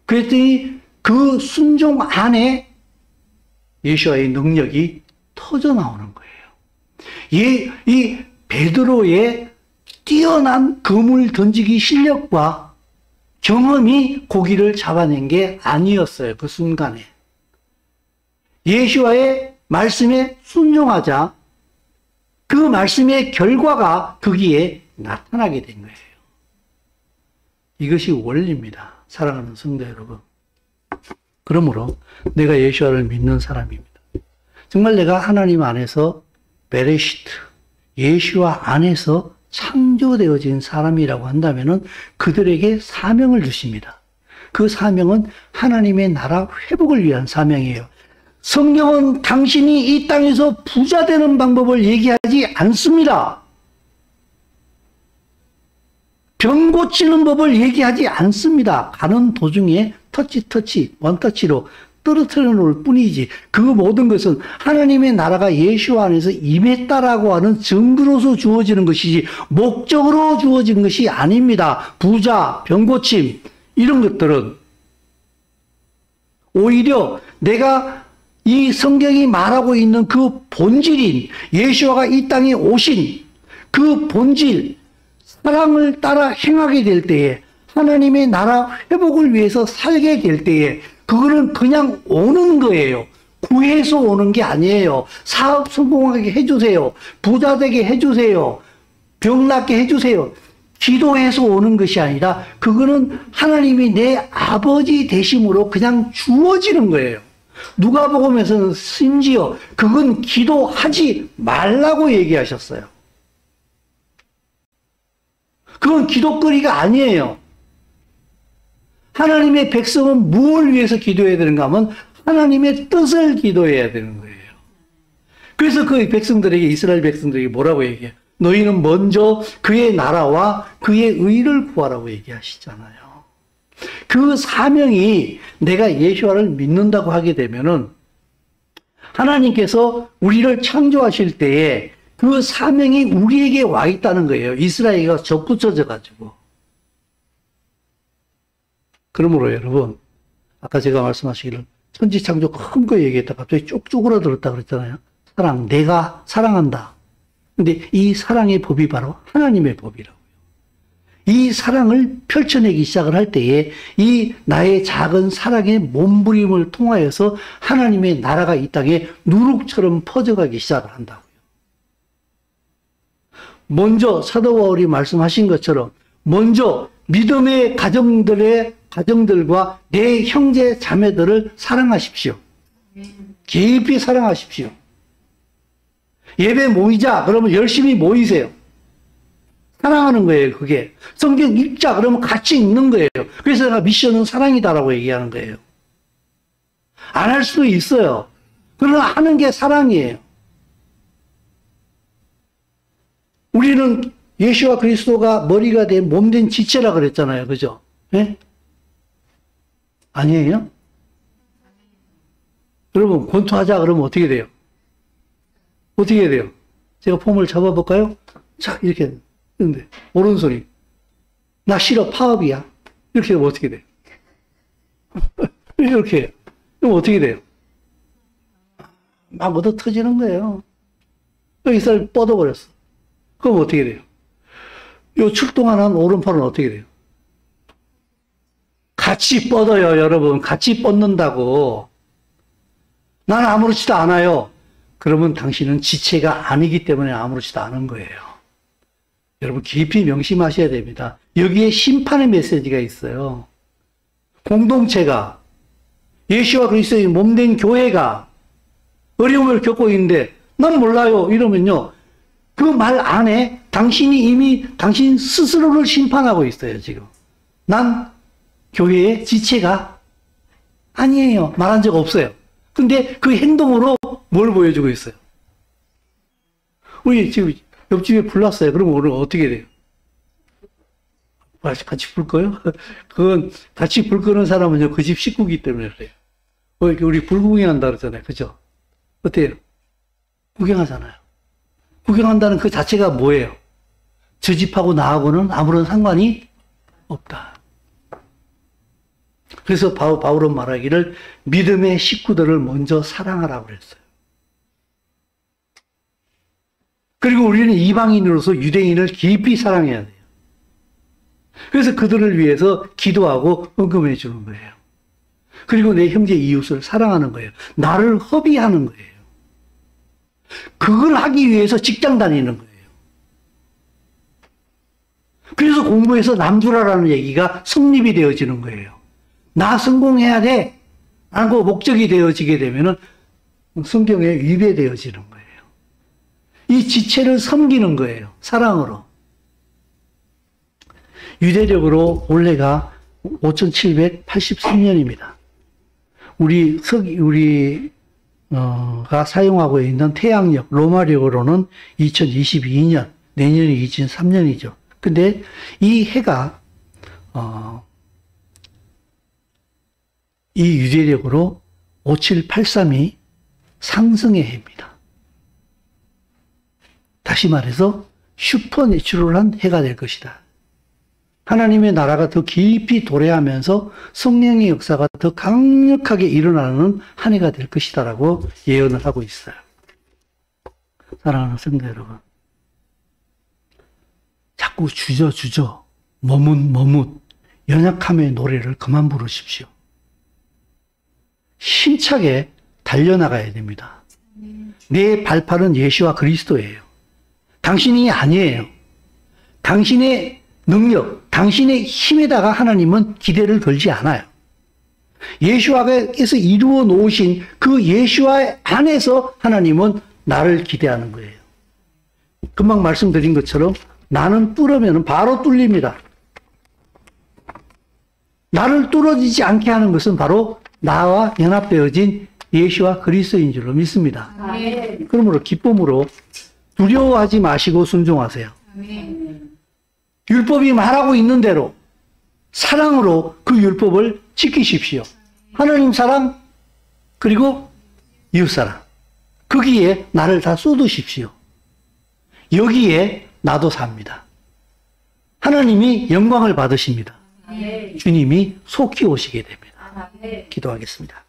[SPEAKER 1] 그랬더니 그 순종 안에 예수와의 능력이 터져나오는 거예요. 이 베드로의 뛰어난 그물 던지기 실력과 경험이 고기를 잡아낸 게 아니었어요. 그 순간에. 예수와의 말씀에 순종하자 그 말씀의 결과가 거기에 나타나게 된 거예요. 이것이 원리입니다. 사랑하는 성도 여러분. 그러므로 내가 예수와를 믿는 사람입니다. 정말 내가 하나님 안에서 베레시트, 예수와 안에서 창조되어진 사람이라고 한다면은 그들에게 사명을 주십니다. 그 사명은 하나님의 나라 회복을 위한 사명이에요. 성경은 당신이 이 땅에서 부자 되는 방법을 얘기하지 않습니다. 병 고치는 법을 얘기하지 않습니다. 가는 도중에 터치, 원터치로 떨어뜨려 놓을 뿐이지 그 모든 것은 하나님의 나라가 예수 안에서 임했다라고 하는 증거로서 주어지는 것이지 목적으로 주어진 것이 아닙니다. 부자, 병고침 이런 것들은 오히려 내가 이 성경이 말하고 있는 그 본질인 예수가 이 땅에 오신 그 본질 사랑을 따라 행하게 될 때에 하나님의 나라 회복을 위해서 살게 될 때에 그거는 그냥 오는 거예요. 구해서 오는 게 아니에요. 사업 성공하게 해주세요. 부자 되게 해주세요. 병 낫게 해주세요. 기도해서 오는 것이 아니라 그거는 하나님이 내 아버지 되심으로 그냥 주어지는 거예요. 누가복음에서는 심지어 그건 기도하지 말라고 얘기하셨어요. 그건 기도거리가 아니에요. 하나님의 백성은 무엇을 위해서 기도해야 되는가 하면 하나님의 뜻을 기도해야 되는 거예요. 그래서 그 백성들에게 이스라엘 백성들에게 뭐라고 얘기해요? 너희는 먼저 그의 나라와 그의 의를 구하라고 얘기하시잖아요. 그 사명이 내가 예수와를 믿는다고 하게 되면은 하나님께서 우리를 창조하실 때에 그 사명이 우리에게 와 있다는 거예요. 이스라엘과 접붙여져 가지고. 그러므로 여러분, 아까 제가 말씀하시기를 천지창조 큰 거 얘기했다가 갑자기 쭉 쪼그라들었다 그랬잖아요. 사랑, 내가 사랑한다. 근데 이 사랑의 법이 바로 하나님의 법이라고요. 이 사랑을 펼쳐내기 시작을 할 때에 이 나의 작은 사랑의 몸부림을 통하여서 하나님의 나라가 이 땅에 누룩처럼 퍼져가기 시작을 한다고요. 먼저 사도 바울이 말씀하신 것처럼 먼저 믿음의 가정들과 내 형제 자매들을 사랑하십시오. 깊이 사랑하십시오. 예배 모이자 그러면 열심히 모이세요. 사랑하는 거예요, 그게. 성경 읽자 그러면 같이 읽는 거예요. 그래서 내가 미션은 사랑이다라고 얘기하는 거예요. 안 할 수도 있어요. 그러나 하는 게 사랑이에요. 우리는 예수와 그리스도가 머리가 된 몸된 지체라 그랬잖아요. 그죠? 예? 아니에요? 여러분, 권투하자 그러면 어떻게 돼요? 어떻게 해야 돼요? 제가 폼을 잡아볼까요? 자, 이렇게. 근데, 오른손이. 나 싫어, 파업이야. 이렇게 하면 어떻게 돼요? 이렇게 해요. 그럼 어떻게 돼요? 막 얻어 터지는 거예요. 이 사람이 뻗어버렸어. 그럼 어떻게 돼요? 요 출동하는 오른팔은 어떻게 돼요? 같이 뻗어요, 여러분. 같이 뻗는다고. 난 아무렇지도 않아요. 그러면 당신은 지체가 아니기 때문에 아무렇지도 않은 거예요. 여러분 깊이 명심하셔야 됩니다. 여기에 심판의 메시지가 있어요. 공동체가, 예수와 그리스도의 몸된 교회가 어려움을 겪고 있는데 난 몰라요 이러면요, 그 말 안에 당신이 이미 당신 스스로를 심판하고 있어요. 지금 난 교회의 지체가 아니에요. 말한 적 없어요. 근데 그 행동으로 뭘 보여주고 있어요? 우리 지금 옆집에 불 났어요. 그럼 오늘 어떻게 돼요? 같이 불 꺼요? 그건 같이 불 끄는 사람은요, 그 집 식구기 때문에 그래요. 우리 불 구경한다 그러잖아요. 그죠? 어때요? 구경하잖아요. 구경한다는 그 자체가 뭐예요? 저 집하고 나하고는 아무런 상관이 없다. 그래서 바울은 말하기를 믿음의 식구들을 먼저 사랑하라고 그랬어요. 그리고 우리는 이방인으로서 유대인을 깊이 사랑해야 돼요. 그래서 그들을 위해서 기도하고 헌금해 주는 거예요. 그리고 내 형제 이웃을 사랑하는 거예요. 나를 허비하는 거예요. 그걸 하기 위해서 직장 다니는 거예요. 그래서 공부해서 남주라라는 얘기가 성립이 되어지는 거예요. 나 성공해야 돼 라고 목적이 되어지게 되면은 성경에 위배되어지는 거예요. 이 지체를 섬기는 거예요. 사랑으로. 유대력으로 올해가 5783년입니다. 우리가 사용하고 있는 태양력, 로마력으로는 2022년, 내년이 2003년이죠. 근데 이 해가, 이 유대력으로 5783이 상승의 해입니다. 다시 말해서 슈퍼내추럴한 해가 될 것이다. 하나님의 나라가 더 깊이 도래하면서 성령의 역사가 더 강력하게 일어나는 한 해가 될 것이다라고 예언을 하고 있어요. 사랑하는 성도 여러분, 자꾸 주저 머뭇 연약함의 노래를 그만 부르십시오. 힘차게 달려나가야 됩니다. 내 발판은 예수와 그리스도예요. 당신이 아니에요. 당신의 능력, 당신의 힘에다가 하나님은 기대를 걸지 않아요. 예수와께서 이루어 놓으신 그 예수와 안에서 하나님은 나를 기대하는 거예요. 금방 말씀드린 것처럼 나는 뚫으면 바로 뚫립니다. 나를 뚫어지지 않게 하는 것은 바로 나와 연합되어진 예수와 그리스도인 줄로 믿습니다.
[SPEAKER 2] 아멘.
[SPEAKER 1] 그러므로 기쁨으로 두려워하지 마시고 순종하세요.
[SPEAKER 2] 아멘.
[SPEAKER 1] 율법이 말하고 있는 대로 사랑으로 그 율법을 지키십시오. 하나님 사랑, 그리고 이웃 사랑. 거기에 나를 다 쏟으십시오. 여기에 나도 삽니다. 하나님이 영광을 받으십니다.
[SPEAKER 2] 아멘.
[SPEAKER 1] 주님이 속히 오시게 됩니다.
[SPEAKER 2] 아멘.
[SPEAKER 1] 기도하겠습니다.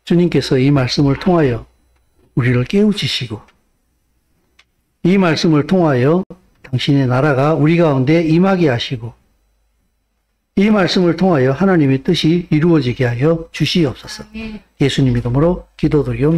[SPEAKER 1] 주님께서 이 말씀을 통하여 우리를 깨우치시고 이 말씀을 통하여 당신의 나라가 우리 가운데 임하게 하시고 이 말씀을 통하여 하나님의 뜻이 이루어지게 하여 주시옵소서.
[SPEAKER 2] 아멘.
[SPEAKER 1] 예수님 이름으로 기도드리옵나이다.